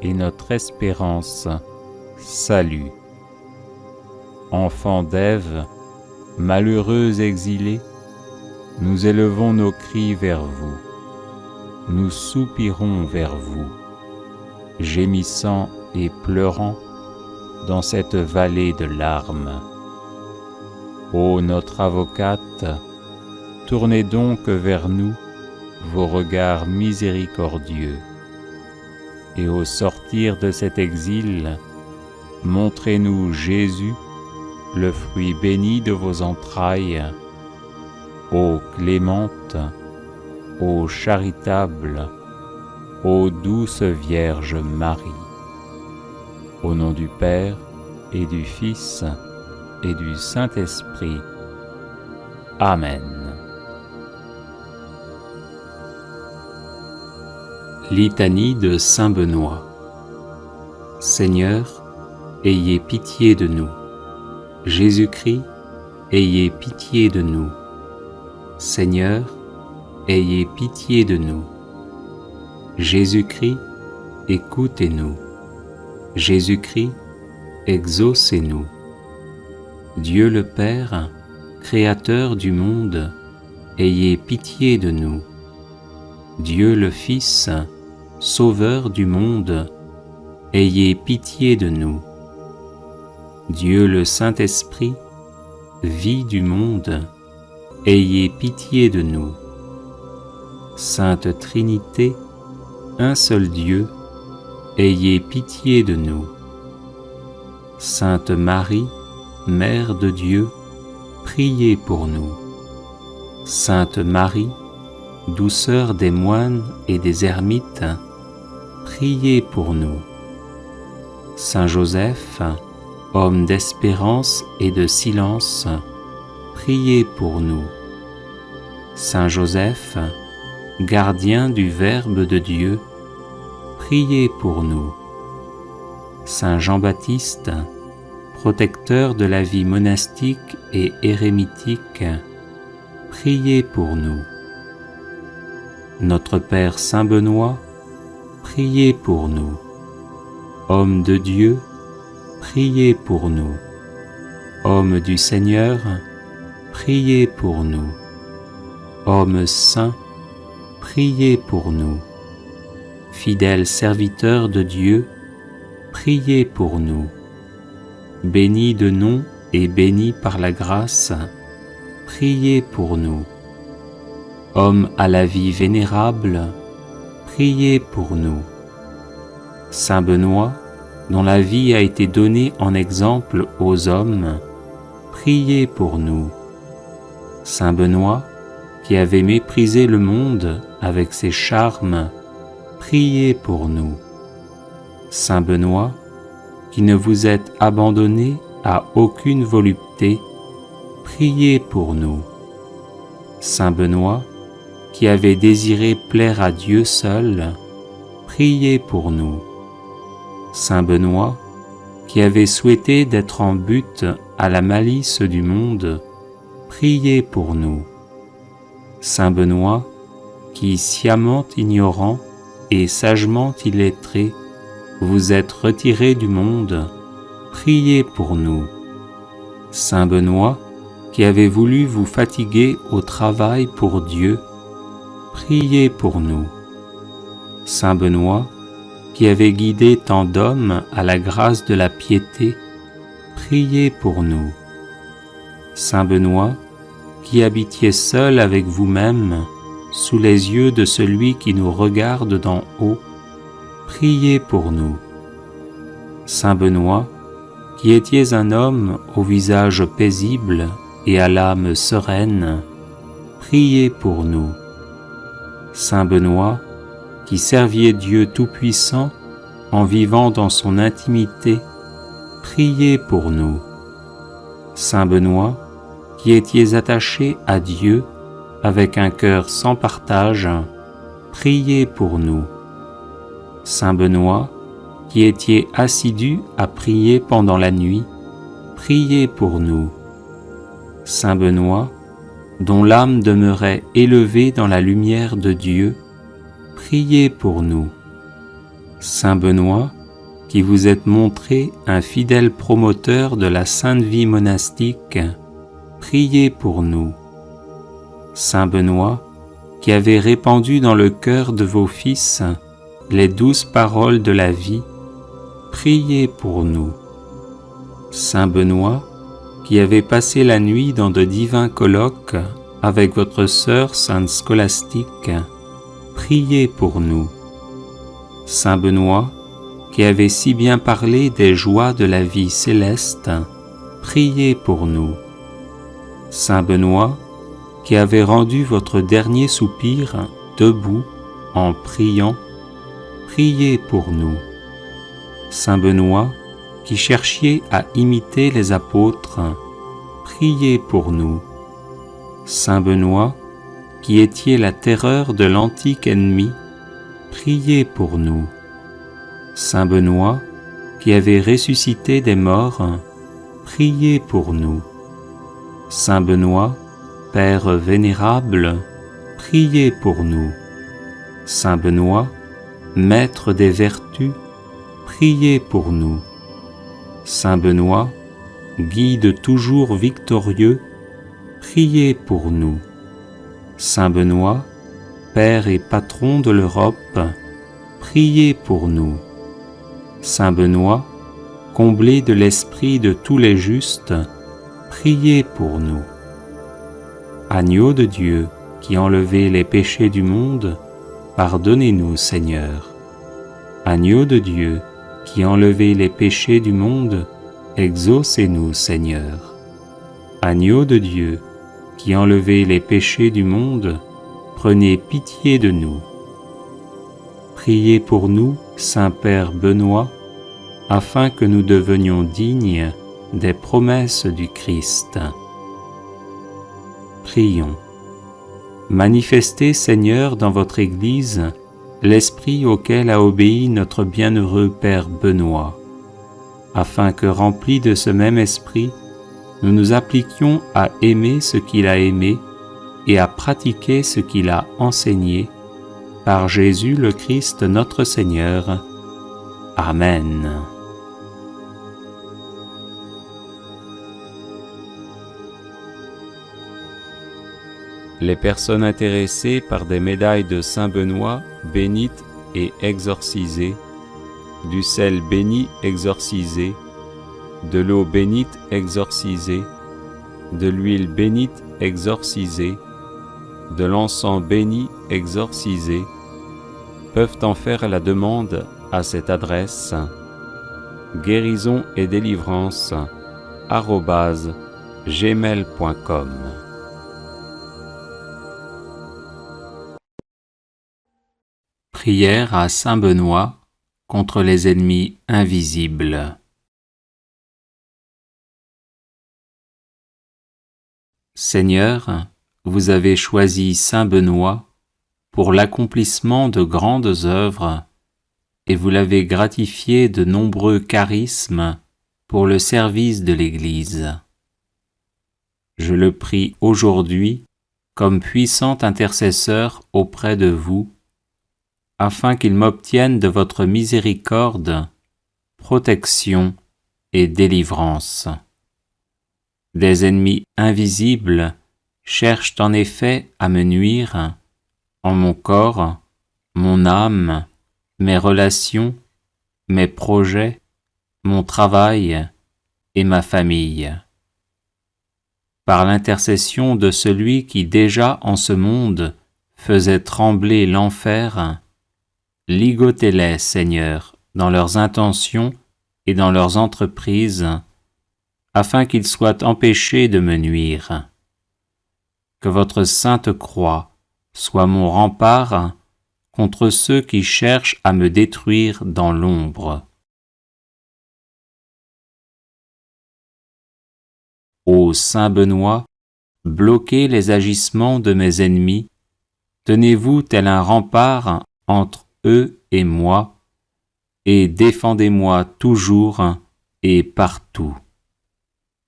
et notre espérance, salut. Enfants d'Ève, malheureux exilés, nous élevons nos cris vers vous, nous soupirons vers vous, gémissant et pleurant dans cette vallée de larmes. Ô notre avocate, tournez donc vers nous vos regards miséricordieux, et au sortir de cet exil, montrez-nous Jésus, le fruit béni de vos entrailles. Ô clémente, ô charitable, ô douce Vierge Marie. Au nom du Père et du Fils et du Saint-Esprit. Amen. Litanie de Saint Benoît. Seigneur, ayez pitié de nous. Jésus-Christ, ayez pitié de nous. Seigneur, ayez pitié de nous. Jésus-Christ, écoutez-nous. Jésus-Christ, exaucez-nous. Dieu le Père, Créateur du monde, ayez pitié de nous. Dieu le Fils, Sauveur du monde, ayez pitié de nous. Dieu le Saint-Esprit, vie du monde, ayez pitié de nous. Sainte Trinité, un seul Dieu, ayez pitié de nous. Sainte Marie, Mère de Dieu, priez pour nous. Sainte Marie, douceur des moines et des ermites, priez pour nous. Saint Joseph, homme d'espérance et de silence, priez pour nous. Saint Joseph, gardien du Verbe de Dieu, priez pour nous. Saint Jean-Baptiste, protecteur de la vie monastique et érémitique, priez pour nous. Notre Père Saint Benoît, priez pour nous. Homme de Dieu, priez pour nous. Homme du Seigneur, priez pour nous. Homme saint, priez pour nous. Fidèle serviteur de Dieu, priez pour nous. Béni de nom et béni par la grâce, priez pour nous. Homme à la vie vénérable, priez pour nous. Saint Benoît, dont la vie a été donnée en exemple aux hommes, priez pour nous. Saint Benoît, qui avait méprisé le monde avec ses charmes, priez pour nous. Saint Benoît, qui ne vous êtes abandonné à aucune volupté, priez pour nous. Saint Benoît, qui avait désiré plaire à Dieu seul, priez pour nous. Saint Benoît, qui avait souhaité d'être en butte à la malice du monde, priez pour nous. Saint Benoît, qui sciemment ignorant et sagement illettré, vous êtes retiré du monde, priez pour nous. Saint Benoît, qui avait voulu vous fatiguer au travail pour Dieu, priez pour nous. Saint Benoît, qui avait guidé tant d'hommes à la grâce de la piété, priez pour nous. Saint Benoît, qui habitiez seul avec vous-même, sous les yeux de celui qui nous regarde d'en haut, priez pour nous. Saint Benoît, qui étiez un homme au visage paisible et à l'âme sereine, priez pour nous. Saint Benoît, qui serviez Dieu Tout-Puissant en vivant dans son intimité, priez pour nous. Saint Benoît, qui étiez attaché à Dieu avec un cœur sans partage, priez pour nous. Saint Benoît, qui étiez assidu à prier pendant la nuit, priez pour nous. Saint Benoît, dont l'âme demeurait élevée dans la lumière de Dieu, priez pour nous. Saint Benoît, qui vous êtes montré un fidèle promoteur de la sainte vie monastique, priez pour nous. Saint Benoît, qui avez répandu dans le cœur de vos fils les douces paroles de la vie, priez pour nous. Saint Benoît, qui avez passé la nuit dans de divins colloques avec votre sœur sainte Scolastique, priez pour nous. Saint Benoît, qui avez si bien parlé des joies de la vie céleste, priez pour nous. Saint Benoît, qui avez rendu votre dernier soupir debout en priant, priez pour nous. Saint Benoît, qui cherchiez à imiter les apôtres, priez pour nous. Saint Benoît, qui étiez la terreur de l'antique ennemi, priez pour nous. Saint Benoît, qui avez ressuscité des morts, priez pour nous. Saint Benoît, Père vénérable, priez pour nous. Saint Benoît, Maître des vertus, priez pour nous. Saint Benoît, Guide toujours victorieux, priez pour nous. Saint Benoît, Père et Patron de l'Europe, priez pour nous. Saint Benoît, comblé de l'esprit de tous les justes, priez pour nous. Agneau de Dieu, qui enlevez les péchés du monde, pardonnez-nous, Seigneur. Agneau de Dieu, qui enlevez les péchés du monde, exaucez-nous, Seigneur. Agneau de Dieu, qui enlevez les péchés du monde, prenez pitié de nous. Priez pour nous, Saint-Père Benoît, afin que nous devenions dignes des promesses du Christ. Prions. Manifestez, Seigneur, dans votre Église, l'esprit auquel a obéi notre bienheureux Père Benoît, afin que, remplis de ce même esprit, nous nous appliquions à aimer ce qu'il a aimé et à pratiquer ce qu'il a enseigné, par Jésus le Christ notre Seigneur. Amen. Les personnes intéressées par des médailles de Saint Benoît bénites et exorcisées, du sel béni exorcisé, de l'eau bénite exorcisée, de l'huile bénite exorcisée, de l'encens béni exorcisé, peuvent en faire la demande à cette adresse guérison et délivrance @gmail.com. Prière à Saint Benoît contre les ennemis invisibles. Seigneur, vous avez choisi Saint Benoît pour l'accomplissement de grandes œuvres et vous l'avez gratifié de nombreux charismes pour le service de l'Église. Je le prie aujourd'hui comme puissant intercesseur auprès de vous, afin qu'il m'obtienne de votre miséricorde, protection et délivrance. Des ennemis invisibles cherchent en effet à me nuire en mon corps, mon âme, mes relations, mes projets, mon travail et ma famille. Par l'intercession de celui qui déjà en ce monde faisait trembler l'enfer, ligotez-les, Seigneur, dans leurs intentions et dans leurs entreprises, afin qu'ils soient empêchés de me nuire. Que votre sainte croix soit mon rempart contre ceux qui cherchent à me détruire dans l'ombre. Ô Saint Benoît, bloquez les agissements de mes ennemis, tenez-vous tel un rempart entre eux et moi, et défendez-moi toujours et partout.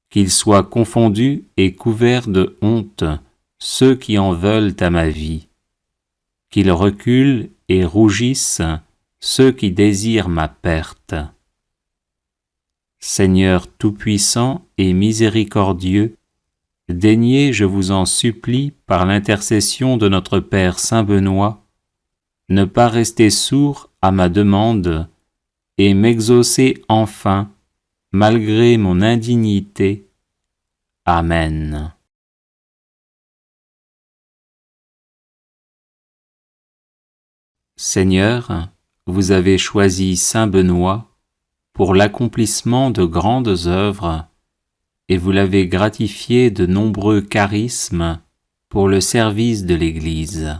Qu'ils soient confondus et couverts de honte ceux qui en veulent à ma vie, qu'ils reculent et rougissent ceux qui désirent ma perte. Seigneur tout-puissant et miséricordieux, daignez, je vous en supplie, par l'intercession de notre Père Saint Benoît, ne pas rester sourd à ma demande et m'exaucer enfin, malgré mon indignité. Amen. Seigneur, vous avez choisi Saint Benoît pour l'accomplissement de grandes œuvres, et vous l'avez gratifié de nombreux charismes pour le service de l'Église.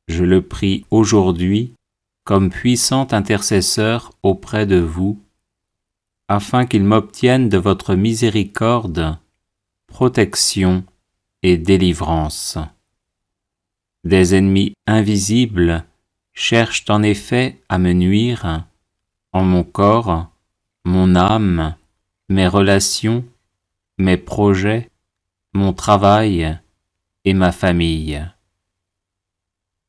Je le prie aujourd'hui comme puissant intercesseur auprès de vous, afin qu'il m'obtienne de votre miséricorde, protection et délivrance. Des ennemis invisibles cherchent en effet à me nuire, en mon corps, mon âme, mes relations, mes projets, mon travail et ma famille.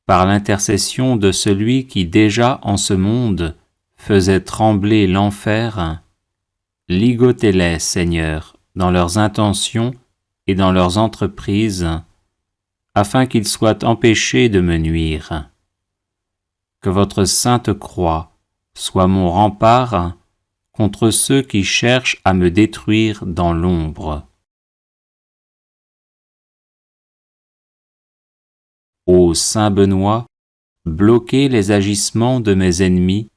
Par l'intercession de celui qui déjà en ce monde faisait trembler l'enfer, ligotez-les, Seigneur, dans leurs intentions et dans leurs entreprises, afin qu'ils soient empêchés de me nuire. Que votre sainte croix soit mon rempart contre ceux qui cherchent à me détruire dans l'ombre. Ô Saint Benoît, bloquez les agissements de mes ennemis,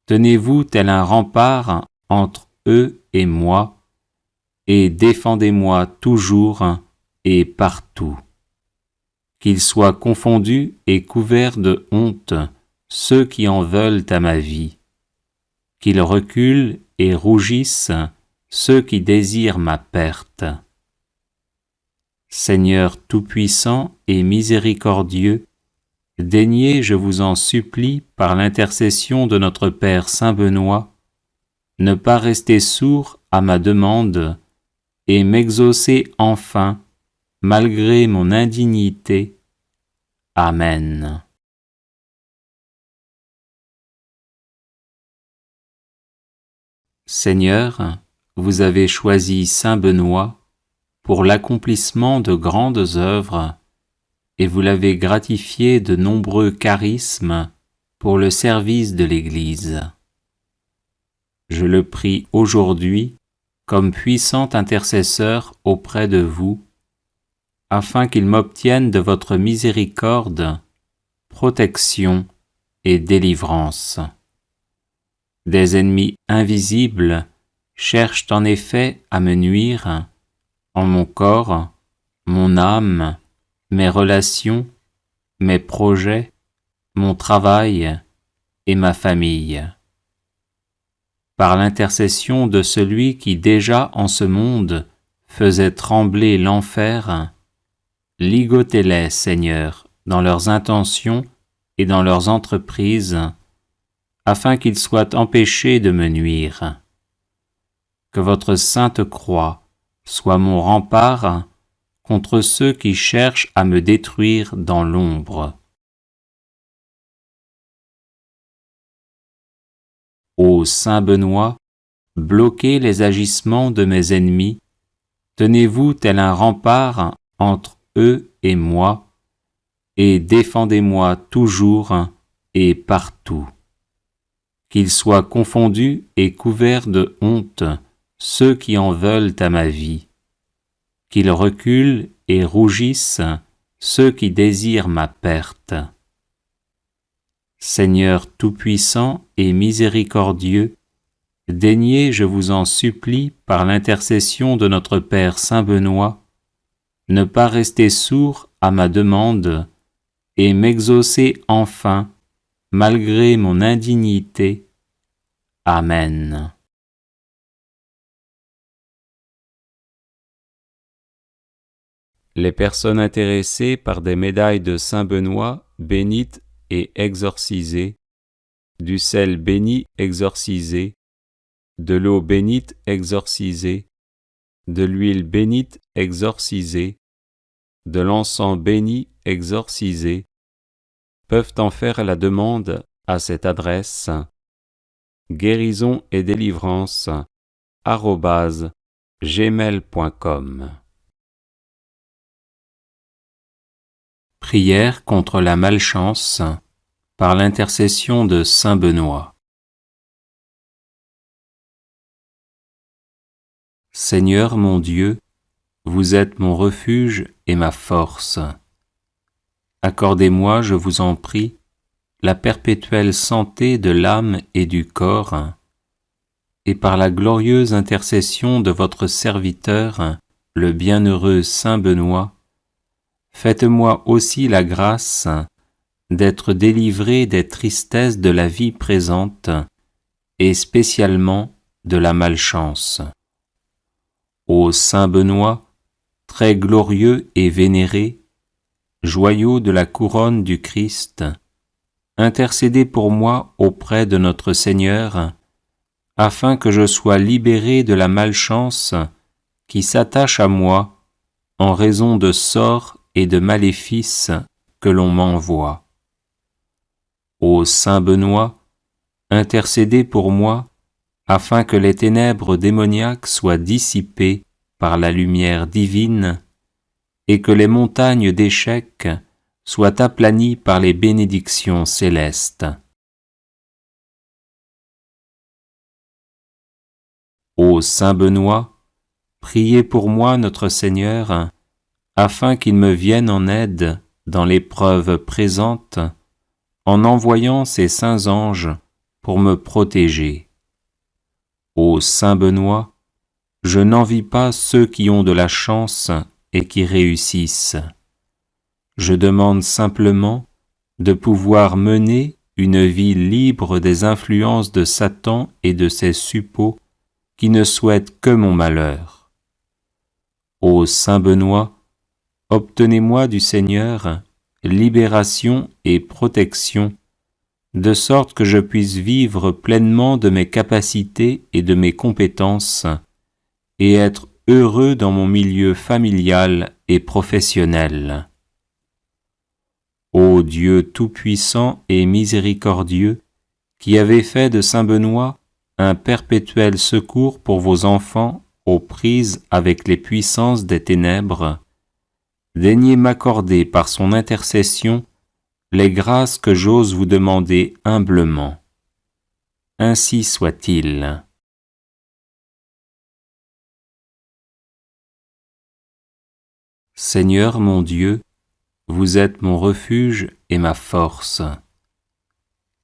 tenez-vous tel un rempart entre eux et moi, et défendez-moi toujours et partout. Qu'ils soient confondus et couverts de honte ceux qui en veulent à ma vie, qu'ils reculent et rougissent ceux qui désirent ma perte. Seigneur tout-puissant et miséricordieux, daignez, je vous en supplie, par l'intercession de notre Père Saint Benoît, ne pas rester sourd à ma demande et m'exaucer enfin, malgré mon indignité. Amen. Seigneur, vous avez choisi Saint Benoît pour l'accomplissement de grandes œuvres, et vous l'avez gratifié de nombreux charismes pour le service de l'Église. Je le prie aujourd'hui comme puissant intercesseur auprès de vous, afin qu'il m'obtienne de votre miséricorde, protection et délivrance. Des ennemis invisibles cherchent en effet à me nuire, en mon corps, mon âme, mes relations, mes projets, mon travail et ma famille. Par l'intercession de celui qui déjà en ce monde faisait trembler l'enfer, ligotez-les, Seigneur, dans leurs intentions et dans leurs entreprises, afin qu'ils soient empêchés de me nuire. Que votre sainte croix soit mon rempart contre ceux qui cherchent à me détruire dans l'ombre. Ô Saint Benoît, bloquez les agissements de mes ennemis, tenez-vous tel un rempart entre eux et moi, et défendez-moi toujours et partout. Qu'ils soient confondus et couverts de honte ceux qui en veulent à ma vie. Qu'ils reculent et rougissent ceux qui désirent ma perte. Seigneur tout-puissant et miséricordieux, daignez, je vous en supplie, par l'intercession de notre Père Saint Benoît, ne pas rester sourd à ma demande et m'exaucer enfin, malgré mon indignité. Amen. Les personnes intéressées par des médailles de Saint Benoît bénites et exorcisées, du sel béni exorcisé, de l'eau bénite exorcisée, de l'huile bénite exorcisée, de l'encens béni exorcisé, peuvent en faire la demande à cette adresse guérison et délivrance @gmail.com. Prière contre la malchance par l'intercession de Saint Benoît. Seigneur mon Dieu, vous êtes mon refuge et ma force. Accordez-moi, je vous en prie, la perpétuelle santé de l'âme et du corps, et par la glorieuse intercession de votre serviteur, le bienheureux Saint Benoît, faites-moi aussi la grâce d'être délivré des tristesses de la vie présente, et spécialement de la malchance. Ô Saint Benoît, très glorieux et vénéré, joyau de la couronne du Christ, intercédez pour moi auprès de notre Seigneur, afin que je sois libéré de la malchance qui s'attache à moi en raison de sorts et de maléfices que l'on m'envoie. Ô Saint Benoît, intercédez pour moi, afin que les ténèbres démoniaques soient dissipées par la lumière divine, et que les montagnes d'échecs soient aplanies par les bénédictions célestes. Ô Saint Benoît, priez pour moi notre Seigneur, afin qu'il me vienne en aide dans l'épreuve présente, en envoyant ses saints anges pour me protéger. Ô Saint Benoît, je n'envie pas ceux qui ont de la chance et qui réussissent. Je demande simplement de pouvoir mener une vie libre des influences de Satan et de ses suppôts qui ne souhaitent que mon malheur. Ô Saint Benoît, obtenez-moi du Seigneur libération et protection, de sorte que je puisse vivre pleinement de mes capacités et de mes compétences, et être heureux dans mon milieu familial et professionnel. Ô Dieu tout-puissant et miséricordieux, qui avez fait de Saint Benoît un perpétuel secours pour vos enfants aux prises avec les puissances des ténèbres, daignez m'accorder par son intercession les grâces que j'ose vous demander humblement. Ainsi soit-il. Seigneur mon Dieu, vous êtes mon refuge et ma force.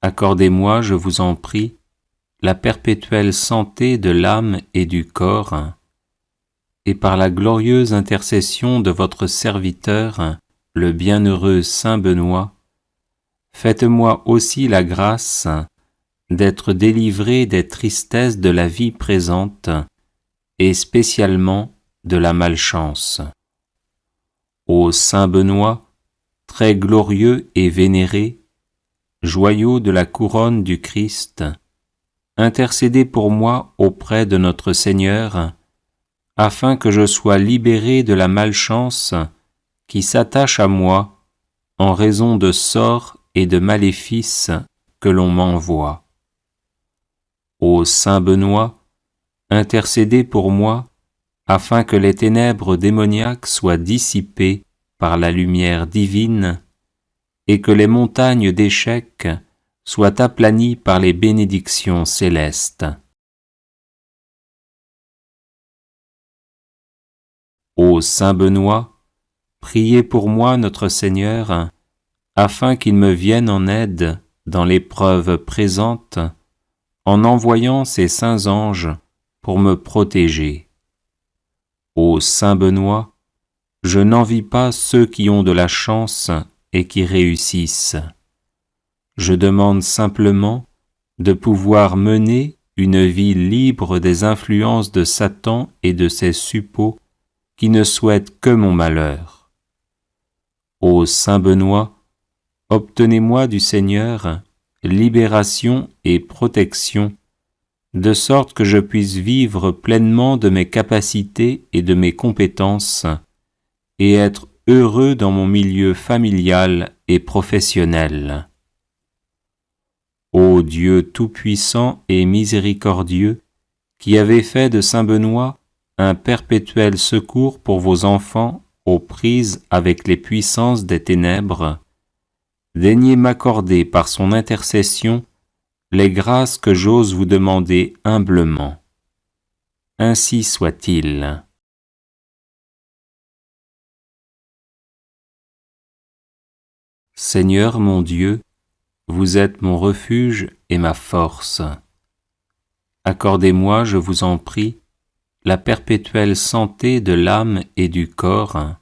Accordez-moi, je vous en prie, la perpétuelle santé de l'âme et du corps, et par la glorieuse intercession de votre serviteur, le bienheureux Saint Benoît, faites-moi aussi la grâce d'être délivré des tristesses de la vie présente, et spécialement de la malchance. Ô Saint Benoît, très glorieux et vénéré, joyau de la couronne du Christ, intercédez pour moi auprès de notre Seigneur, afin que je sois libéré de la malchance qui s'attache à moi en raison de sorts et de maléfices que l'on m'envoie. Ô Saint Benoît, intercédez pour moi, afin que les ténèbres démoniaques soient dissipées par la lumière divine, et que les montagnes d'échecs soient aplanies par les bénédictions célestes. Ô Saint Benoît, priez pour moi notre Seigneur, afin qu'il me vienne en aide dans l'épreuve présente, en envoyant ses saints anges pour me protéger. Ô Saint Benoît, je n'envie pas ceux qui ont de la chance et qui réussissent. Je demande simplement de pouvoir mener une vie libre des influences de Satan et de ses suppôts qui ne souhaitent que mon malheur. Ô Saint Benoît, obtenez-moi du Seigneur libération et protection, de sorte que je puisse vivre pleinement de mes capacités et de mes compétences, et être heureux dans mon milieu familial et professionnel. Ô Dieu tout-puissant et miséricordieux, qui avez fait de Saint Benoît un perpétuel secours pour vos enfants aux prises avec les puissances des ténèbres, daignez m'accorder par son intercession les grâces que j'ose vous demander humblement. Ainsi soit-il. Seigneur mon Dieu, vous êtes mon refuge et ma force. Accordez-moi, je vous en prie, la perpétuelle santé de l'âme et du corps,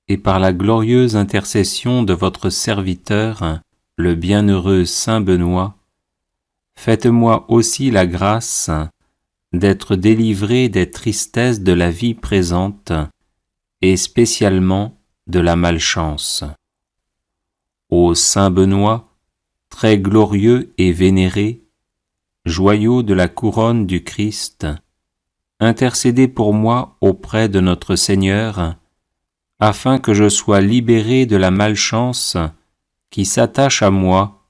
et par la glorieuse intercession de votre serviteur, le bienheureux Saint Benoît, faites-moi aussi la grâce d'être délivré des tristesses de la vie présente, et spécialement de la malchance. Ô Saint Benoît, très glorieux et vénéré, joyau de la couronne du Christ, intercédez pour moi auprès de notre Seigneur, afin que je sois libéré de la malchance qui s'attache à moi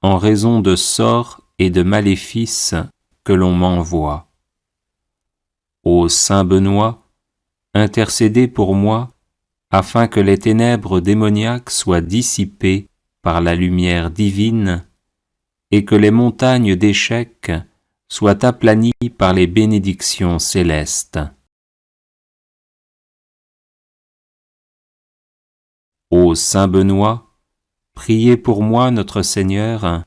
en raison de sorts et de maléfices que l'on m'envoie. Ô Saint Benoît, intercédez pour moi, afin que les ténèbres démoniaques soient dissipées par la lumière divine, et que les montagnes d'échecs soient aplanies par les bénédictions célestes. Ô Saint Benoît, priez pour moi notre Seigneur,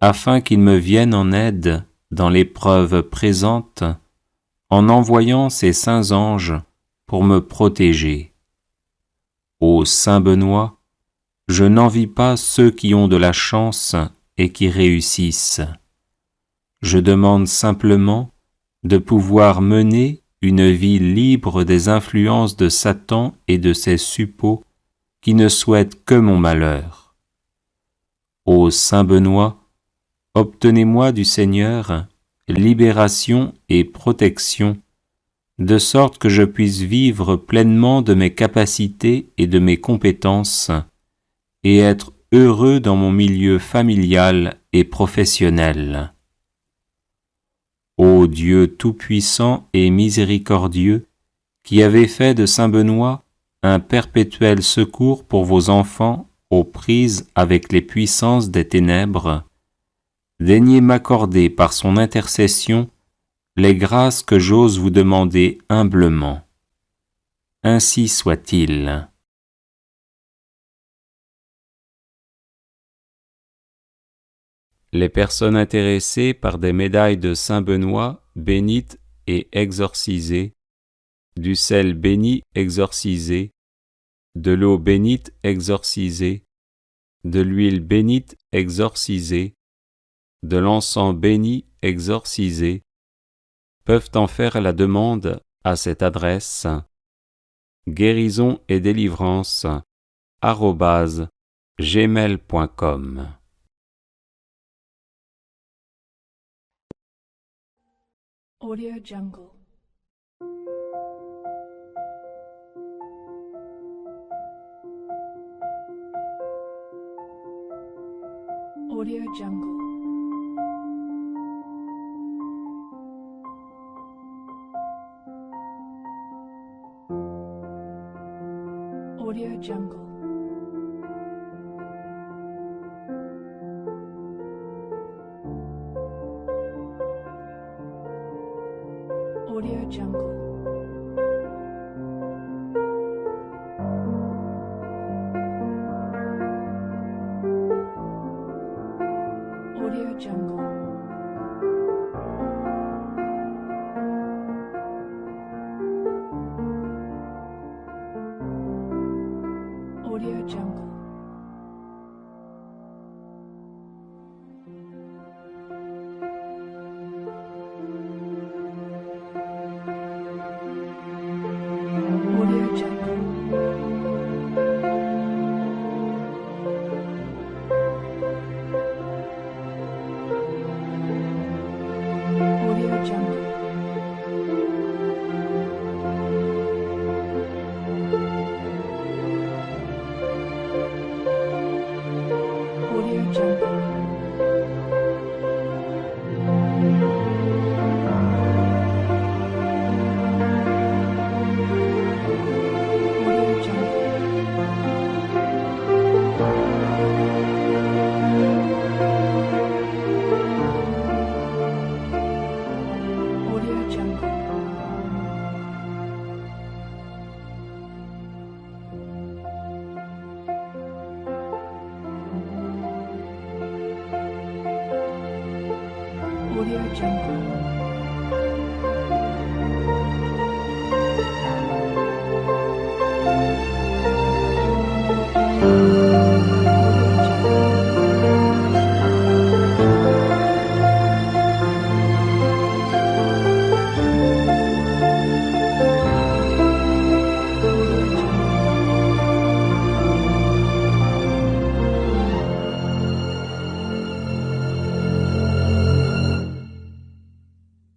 afin qu'il me vienne en aide dans l'épreuve présente, en envoyant ses saints anges pour me protéger. Ô Saint Benoît, je n'envie pas ceux qui ont de la chance et qui réussissent. Je demande simplement de pouvoir mener une vie libre des influences de Satan et de ses suppôts qui ne souhaitent que mon malheur. Ô Saint Benoît, obtenez-moi du Seigneur libération et protection, de sorte que je puisse vivre pleinement de mes capacités et de mes compétences, et être heureux dans mon milieu familial et professionnel. Ô Dieu tout-puissant et miséricordieux, qui avez fait de Saint Benoît un perpétuel secours pour vos enfants aux prises avec les puissances des ténèbres, daignez m'accorder par son intercession les grâces que j'ose vous demander humblement. Ainsi soit-il. Les personnes intéressées par des médailles de Saint Benoît bénites et exorcisées, du sel béni exorcisé, de l'eau bénite exorcisée, de l'huile bénite exorcisée, de l'encens béni exorcisé, peuvent en faire la demande à cette adresse guérison et délivrance @gmail.com. Audio Jungle. Audio Jungle. Audio Jungle. Audio Jungle. Audio Jungle. Audio Jungle. Audio Jungle. Audio Jungle. Audio Jungle. Audio Jungle. Audio Jungle. Audio Jungle.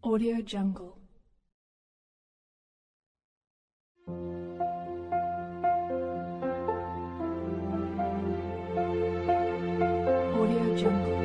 Audio Jungle. Audio Jungle.